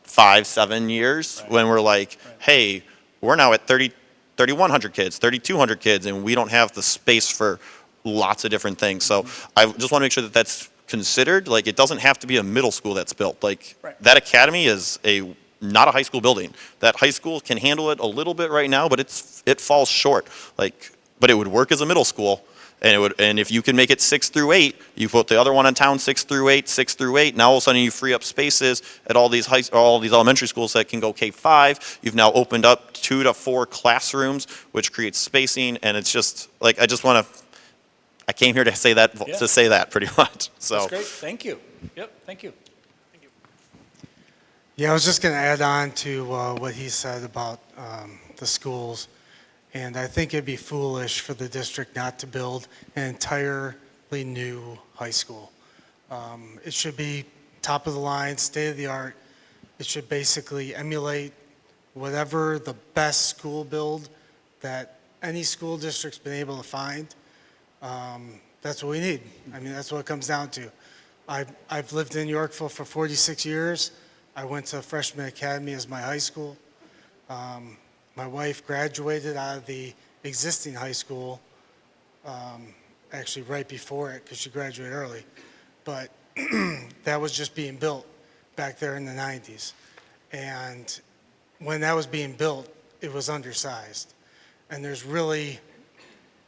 5-7 years when we're like, hey, we're now at 3,100 kids, 3,200 kids, and we don't have the space for lots of different things. So I just want to make sure that that's considered. Like, it doesn't have to be a middle school that's built. Like, that academy is not a high school building. That high school can handle it a little bit right now, but it falls short. Like, but it would work as a middle school, and if you can make it 6 through 8, you put the other one in town 6 through 8, 6 through 8. Now all of a sudden you free up spaces at all these elementary schools that can go K-5. You've now opened up 2 to 4 classrooms, which creates spacing, and it's just like, I came here to say that pretty much. So That's great. Thank you. Yep. Thank you. Yeah, I was just going to add on to what he said about the schools. And I think it'd be foolish for the district not to build an entirely new high school. It should be top of the line, state of the art. It should basically emulate whatever the best school build that any school district's been able to find. That's what we need. I mean, that's what it comes down to. I've lived in Yorkville for 46 years. I went to Freshman Academy as my high school. My wife graduated out of the existing high school, actually right before it, because she graduated early. But that was just being built back there in the 90s. And when that was being built, it was undersized. And there's really,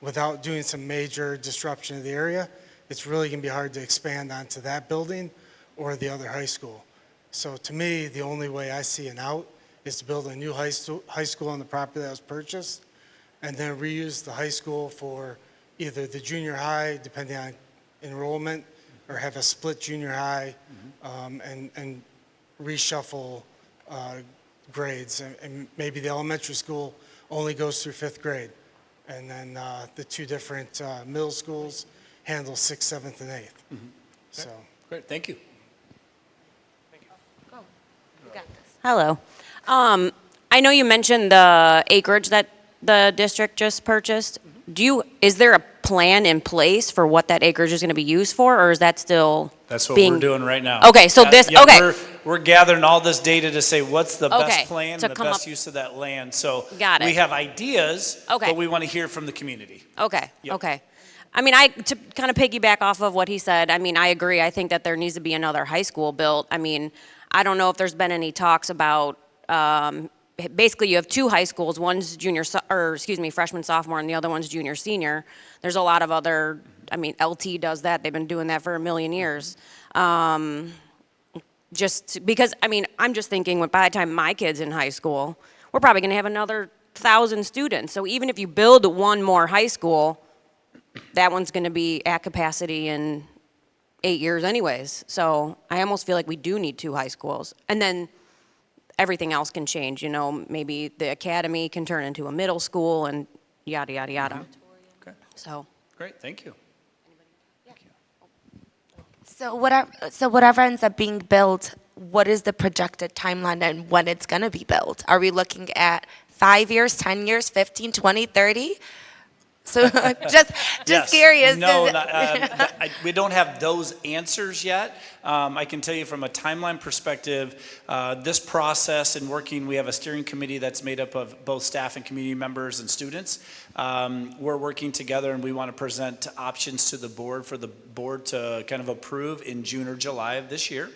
without doing some major disruption of the area, it's really going to be hard to expand onto that building or the other high school. So to me, the only way I see an out is to build a new high school on the property that was purchased, and then reuse the high school for either the junior high, depending on enrollment, or have a split junior high, and reshuffle grades. And maybe the elementary school only goes through 5th grade, and then the 2 different middle schools handle 6th, 7th, and 8th. So. Great. Thank you. Hello. I know you mentioned the acreage that the district just purchased. Is there a plan in place for what that acreage is going to be used for, or is that still That's what being... we're doing right now. Okay, so We're gathering all this data to say what's the best plan and the best use of that land. So Got it. we have ideas, Okay. but we want to hear from the community. Okay, Yep. okay. I mean, to kind of piggyback off of what he said, I mean, I agree. I think that there needs to be another high school built. I mean, I don't know if there's been any talks about, basically you have 2 high schools, one's freshman, sophomore, and the other one's junior, senior. There's a lot of other, I mean, LT does that. They've been doing that for a million years. Just because, I mean, I'm just thinking by the time my kid's in high school, we're probably going to have another 1,000 students. So even if you build one more high school, that one's going to be at capacity in 8 years anyways. So I almost feel like we do need 2 high schools. And then everything else can change, you know, maybe the academy can turn into a middle school and yada, yada, yada. Okay. So. Great. Thank you. So whatever ends up being built, what is the projected timeline and when it's going to be built? Are we looking at 5 years, 10 years, 15, 20, 30? So just Yes. curious. No, we don't have those answers yet. I can tell you from a timeline perspective, this process and working, we have a steering committee that's made up of both staff and community members and students. We're working together and we want to present options to the board for the board to kind of approve in June or July of this year.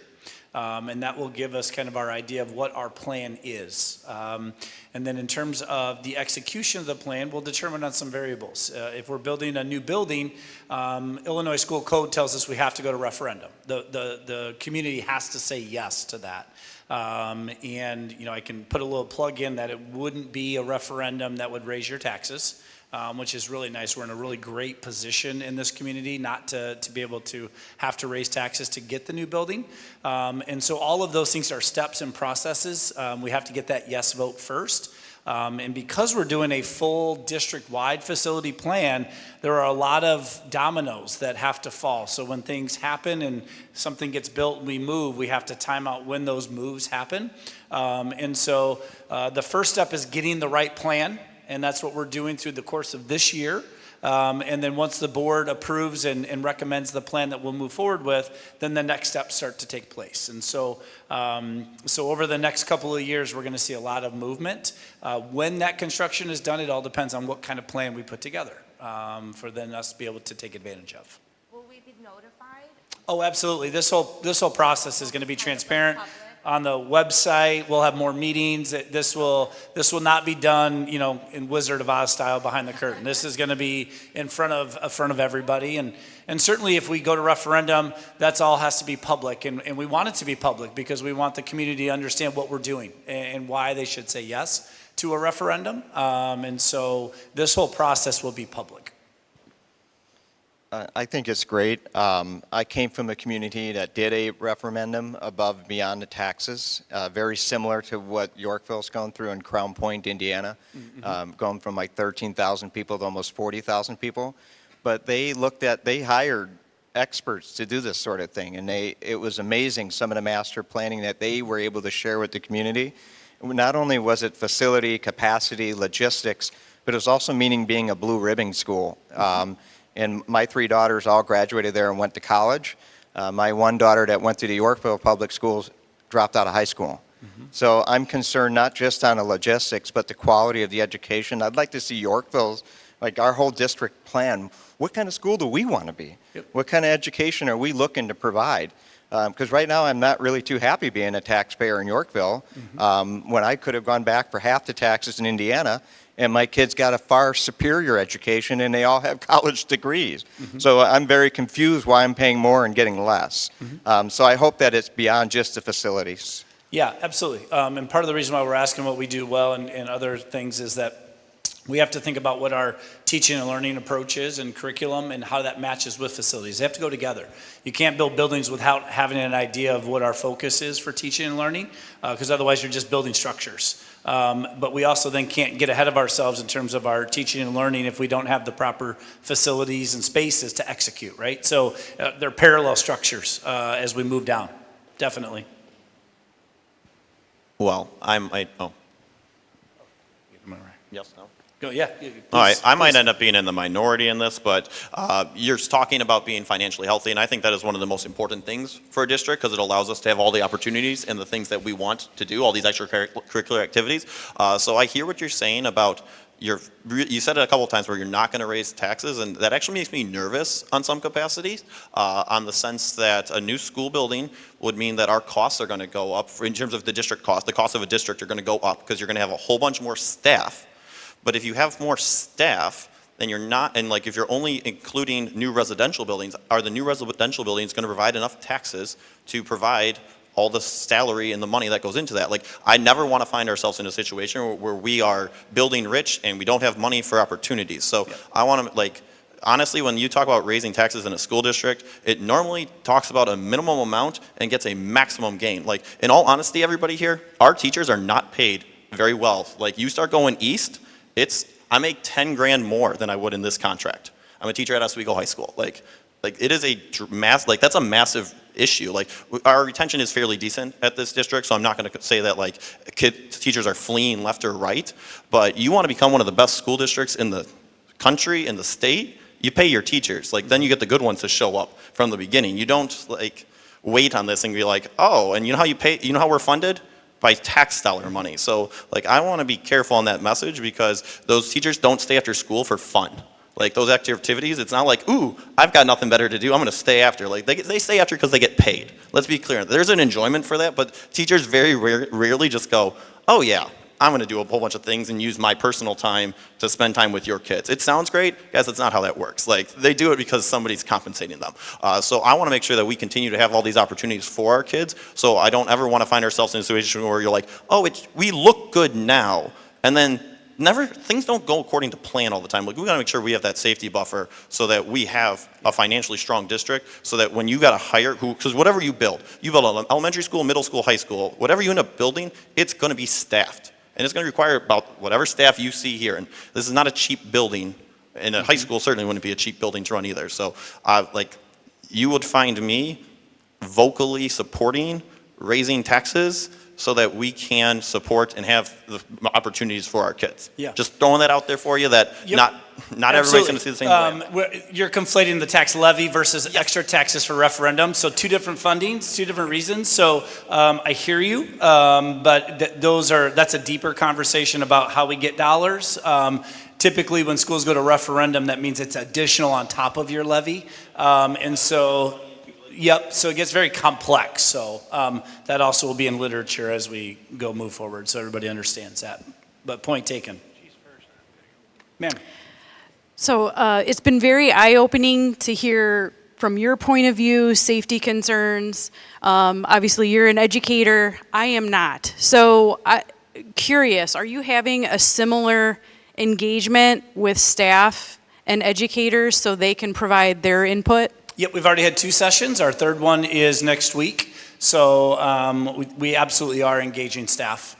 And that will give us kind of our idea of what our plan is. And then in terms of the execution of the plan, we'll determine on some variables. If we're building a new building, Illinois School Code tells us we have to go to referendum. The community has to say yes to that. And you know, I can put a little plug in that it wouldn't be a referendum that would raise your taxes. Which is really nice. We're in a really great position in this community not to be able to have to raise taxes to get the new building. And so all of those things are steps and processes. We have to get that yes vote first. And because we're doing a full district-wide facility plan, there are a lot of dominoes that have to fall. So when things happen and something gets built and we move, we have to time out when those moves happen. And so the first step is getting the right plan. And that's what we're doing through the course of this year. And then once the board approves and recommends the plan that we'll move forward with, then the next steps start to take place. And so, so over the next couple of years, we're going to see a lot of movement. When that construction is done, it all depends on what kind of plan we put together for then us to be able to take advantage of. Will we be notified? Oh, absolutely. This whole process is going to be transparent. On the website, we'll have more meetings. This will not be done, you know, in Wizard of Oz style behind the curtain. This is going to be in front of everybody. And certainly if we go to referendum, that's all has to be public. And we want it to be public because we want the community to understand what we're doing and why they should say yes to a referendum. And so this whole process will be public. I think it's great. I came from a community that did a referendum above and beyond the taxes, very similar to what Yorkville's going through in Crown Point, Indiana, going from like 13,000 people to almost 40,000 people. But they hired experts to do this sort of thing, and it was amazing some of the master planning that they were able to share with the community. Not only was it facility, capacity, logistics, but it was also meaning being a blue ribbon school. And my 3 daughters all graduated there and went to college. My one daughter that went to the Yorkville Public Schools dropped out of high school. So I'm concerned not just on the logistics, but the quality of the education. I'd like to see Yorkville's, like our whole district plan. What kind of school do we want to be? Yep. What kind of education are we looking to provide? Because right now I'm not really too happy being a taxpayer in Yorkville when I could have gone back for half the taxes in Indiana. And my kids got a far superior education, and they all have college degrees. So I'm very confused why I'm paying more and getting less. So I hope that it's beyond just the facilities. Yeah, absolutely. And part of the reason why we're asking what we do well and other things is that we have to think about what our teaching and learning approach is and curriculum and how that matches with facilities. They have to go together. You can't build buildings without having an idea of what our focus is for teaching and learning, because otherwise you're just building structures. But we also then can't get ahead of ourselves in terms of our teaching and learning if we don't have the proper facilities and spaces to execute, right? So they're parallel structures as we move down, definitely. Well, yes, no? Go, yeah. All right, I might end up being in the minority in this, but you're talking about being financially healthy, and I think that is one of the most important things for a district because it allows us to have all the opportunities and the things that we want to do, all these extracurricular activities. So I hear what you're saying about you said it a couple of times where you're not going to raise taxes, and that actually makes me nervous on some capacities, on the sense that a new school building would mean that our costs are going to go up in terms of the district cost. The cost of a district are going to go up because you're going to have a whole bunch more staff. But if you have more staff, then you're not, and like if you're only including new residential buildings, are the new residential buildings going to provide enough taxes to provide all the salary and the money that goes into that? Like, I never want to find ourselves in a situation where we are building rich and we don't have money for opportunities. So I want to, like, honestly, when you talk about raising taxes in a school district, it normally talks about a minimum amount and gets a maximum gain. Like, in all honesty, everybody here, our teachers are not paid very well. Like, you start going east, I make 10 grand more than I would in this contract. I'm a teacher at Oswego High School. Like it is that's a massive issue. Like, our retention is fairly decent at this district, so I'm not going to say that like teachers are fleeing left or right. But you want to become one of the best school districts in the country, in the state, you pay your teachers. Like, then you get the good ones to show up from the beginning. You don't like wait on this and be like, oh, and you know how you pay? You know how we're funded? By tax dollar money. So like, I want to be careful on that message because those teachers don't stay after school for fun. Like those activities, it's not like, ooh, I've got nothing better to do, I'm gonna stay after. Like they stay after because they get paid. Let's be clear, there's an enjoyment for that, but teachers very rarely just go, oh yeah, I'm gonna do a whole bunch of things and use my personal time to spend time with your kids. It sounds great, guys, that's not how that works. Like they do it because somebody's compensating them. So I wanna make sure that we continue to have all these opportunities for our kids, so I don't ever wanna find ourselves in a situation where you're like, oh, we look good now, and then things don't go according to plan all the time. Like we gotta make sure we have that safety buffer so that we have a financially strong district, so that when you gotta hire, because whatever you build an elementary school, middle school, high school, whatever you end up building, it's gonna be staffed. And it's gonna require about whatever staff you see here. And this is not a cheap building, and a high school certainly wouldn't be a cheap building to run either. So like you would find me vocally supporting raising taxes so that we can support and have the opportunities for our kids. Yeah. Just throwing that out there for you that Yep. not everybody's going to see the same way. You're conflating the tax levy versus extra taxes for referendum. So two different fundings, two different reasons. So I hear you, but that's a deeper conversation about how we get dollars. Typically, when schools go to referendum, that means it's additional on top of your levy, and so. Yep, so it gets very complex. So that also will be in literature as we move forward, so everybody understands that. But point taken. Ma'am. So it's been very eye-opening to hear from your point of view, safety concerns. Obviously, you're an educator. I am not. So curious, are you having a similar engagement with staff and educators so they can provide their input? Yep, we've already had 2 sessions. Our third one is next week. So we absolutely are engaging staff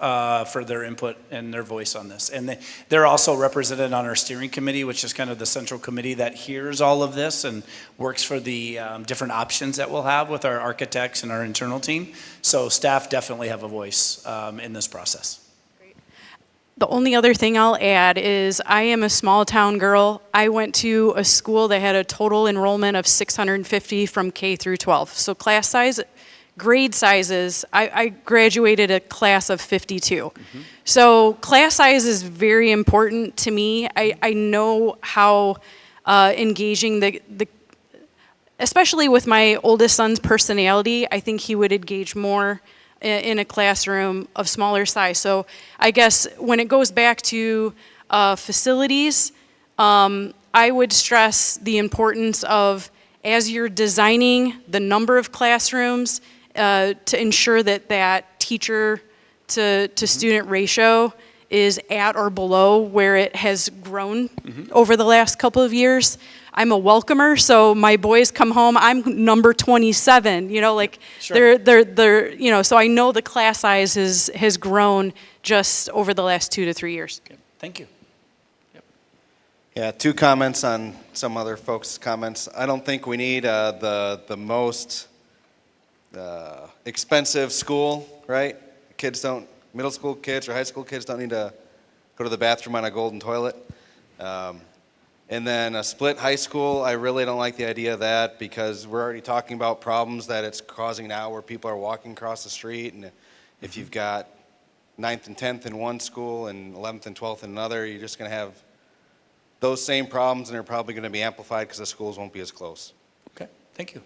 for their input and their voice on this. And they're also represented on our steering committee, which is kind of the central committee that hears all of this and works for the different options that we'll have with our architects and our internal team. So staff definitely have a voice in this process. The only other thing I'll add is I am a small town girl. I went to a school that had a total enrollment of 650 from K through 12. So class size, grade sizes, I graduated a class of 52. So class size is very important to me. I know how engaging especially with my oldest son's personality, I think he would engage more in a classroom of smaller size. So I guess when it goes back to facilities, I would stress the importance of, as you're designing the number of classrooms, to ensure that teacher to student ratio is at or below where it has grown over the last couple of years. I'm a welcomer, so my boys come home, I'm number 27, Sure. they're so I know the class size has grown just over the last 2 to 3 years. Okay. Thank you. Yep. Yeah, 2 comments on some other folks' comments. I don't think we need the most expensive school, right? Middle school kids or high school kids don't need to go to the bathroom on a golden toilet. And then a split high school, I really don't like the idea of that because we're already talking about problems that it's causing now where people are walking across the street. And if you've got 9th and 10th in one school and 11th and 12th in another, you're just going to have those same problems, and they're probably going to be amplified because the schools won't be as close. Okay, thank you.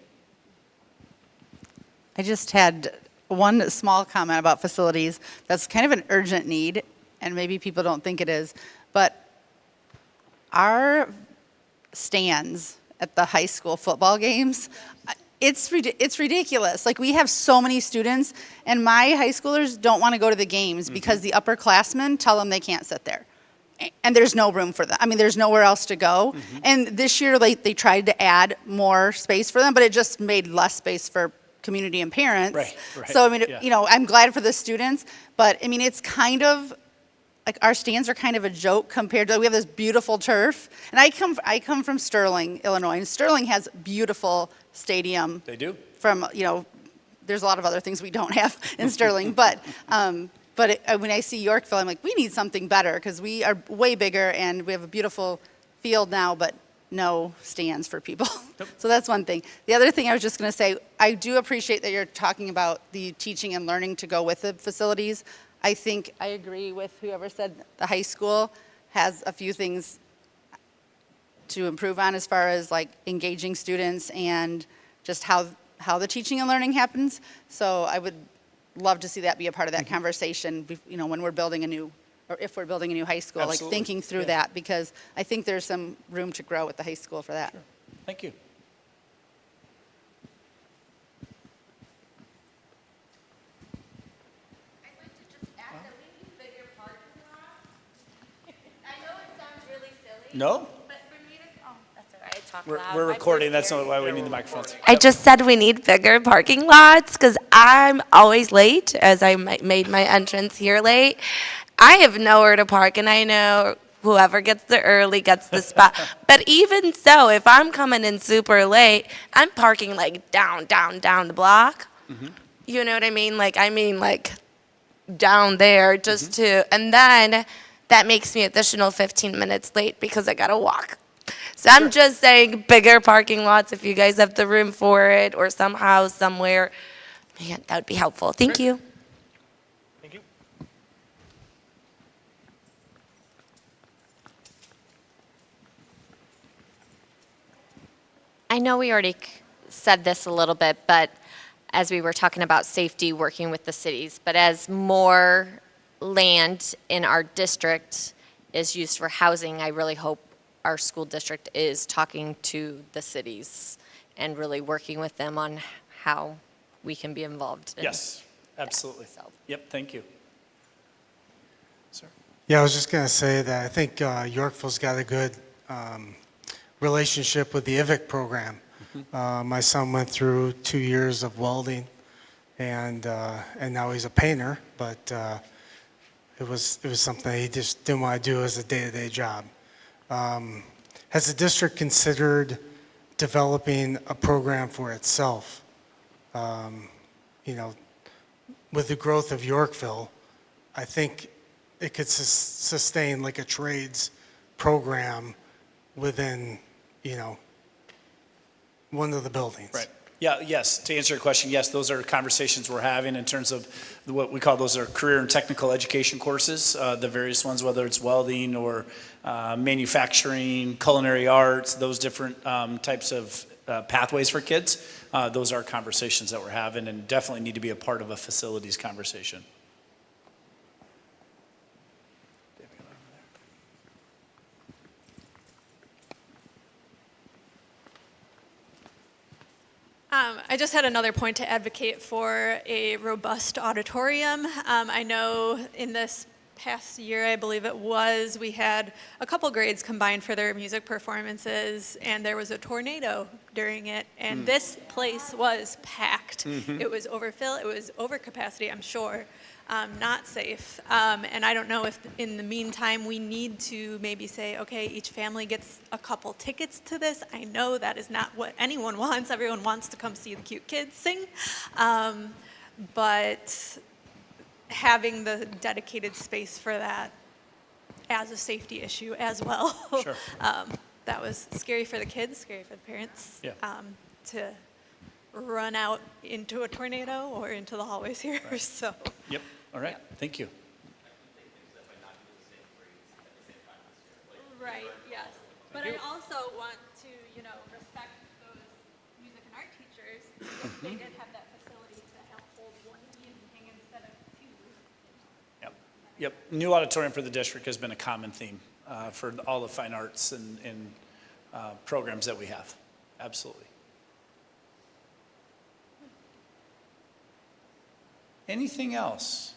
I just had one small comment about facilities that's kind of an urgent need, and maybe people don't think it is, but our stands at the high school football games, it's ridiculous. Like, we have so many students, and my high schoolers don't want to go to the games because the upperclassmen tell them they can't sit there. And there's no room for them. I mean, there's nowhere else to go. And this year, they tried to add more space for them, but it just made less space for community and parents. Right. So, I mean, Yeah. I'm glad for the students, but, I mean, it's kind of, like, our stands are kind of a joke compared to, we have this beautiful turf. And I come from Sterling, Illinois, and Sterling has beautiful stadium. They do. From, there's a lot of other things we don't have in Sterling, but when I see Yorkville, I'm like, we need something better because we are way bigger and we have a beautiful field now, but no stands for people. So that's one thing. The other thing I was just going to say, I do appreciate that you're talking about the teaching and learning to go with the facilities. I think I agree with whoever said the high school has a few things. to improve on as far as like engaging students and just how the teaching and learning happens. So I would love to see that be a part of that conversation, when we're building a new, or if we're building a new high school, Absolutely. like thinking through that, because I think there's some room to grow with the high school for that. Sure. Thank you. No? We're recording, that's not why we need the microphones. I just said we need bigger parking lots because I'm always late, as I made my entrance here late. I have nowhere to park, and I know whoever gets there early gets the spot. But even so, if I'm coming in super late, I'm parking like down the block. You know what I mean? Like down there just to, and then that makes me additional 15 minutes late because I gotta walk. So I'm just saying bigger parking lots if you guys have the room for it, or somehow, somewhere. Man, that would be helpful. Thank you. Thank you. I know we already said this a little bit, but as we were talking about safety, working with the cities, but as more land in our district is used for housing, I really hope our school district is talking to the cities and really working with them on how we can be involved. Yes, absolutely. So. Yep, thank you. Sir? Yeah, I was just going to say that I think Yorkville's got a good relationship with the IVIC program. My son went through 2 years of welding, and now he's a painter, but it was something he just didn't want to do as a day-to-day job. Has the district considered developing a program for itself? With the growth of Yorkville, I think it could sustain like a trades program within, one of the buildings. Right. Yeah, yes, to answer your question, yes, those are conversations we're having in terms of what we call those are career and technical education courses, the various ones, whether it's welding or manufacturing, culinary arts, those different types of pathways for kids. Those are conversations that we're having and definitely need to be a part of a facilities conversation. I just had another point to advocate for a robust auditorium. I know in this past year, I believe it was, we had a couple grades combined for their music performances, and there was a tornado during it, and this place was packed. It was overfilled, it was over capacity, I'm sure. Not safe. And I don't know if in the meantime we need to maybe say, okay, each family gets a couple tickets to this. I know that is not what anyone wants. Everyone wants to come see the cute kids sing. But having the dedicated space for that as a safety issue as well. Sure. That was scary for the kids, scary for the parents. Yeah. To run out into a tornado or into the hallways here, Right. So. Yep, all right, thank you. Right, yes. But I also want to, respect those music and art teachers if they did have that facility to hold one evening instead of two. Yep, new auditorium for the district has been a common theme for all the fine arts and programs that we have, absolutely. Anything else?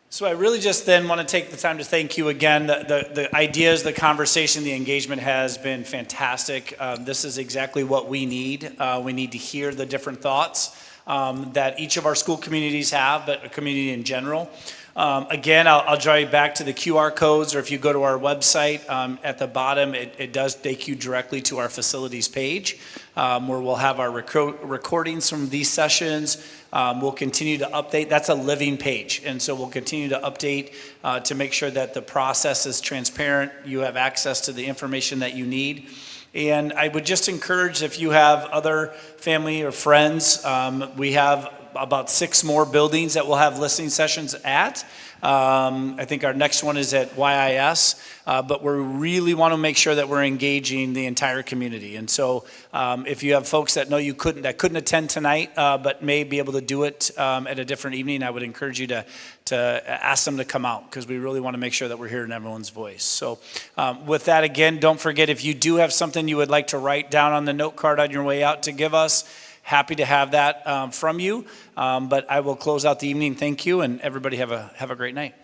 So I really just then want to take the time to thank you again. The ideas, the conversation, the engagement has been fantastic. This is exactly what we need. We need to hear the different thoughts that each of our school communities have, but a community in general. Again, I'll draw you back to the QR codes, or if you go to our website, at the bottom, it does take you directly to our facilities page, where we'll have our recordings from these sessions. We'll continue to update. That's a living page, and so we'll continue to update to make sure that the process is transparent. You have access to the information that you need. And I would just encourage, if you have other family or friends, we have about 6 more buildings that we'll have listening sessions at. I think our next one is at YIS, but we really want to make sure that we're engaging the entire community. And so if you have folks that know that couldn't attend tonight, but may be able to do it at a different evening, I would encourage you to ask them to come out, because we really want to make sure that we're hearing everyone's voice. So with that, again, don't forget, if you do have something you would like to write down on the note card on your way out to give us, happy to have that from you. But I will close out the evening. Thank you, and everybody have a great night.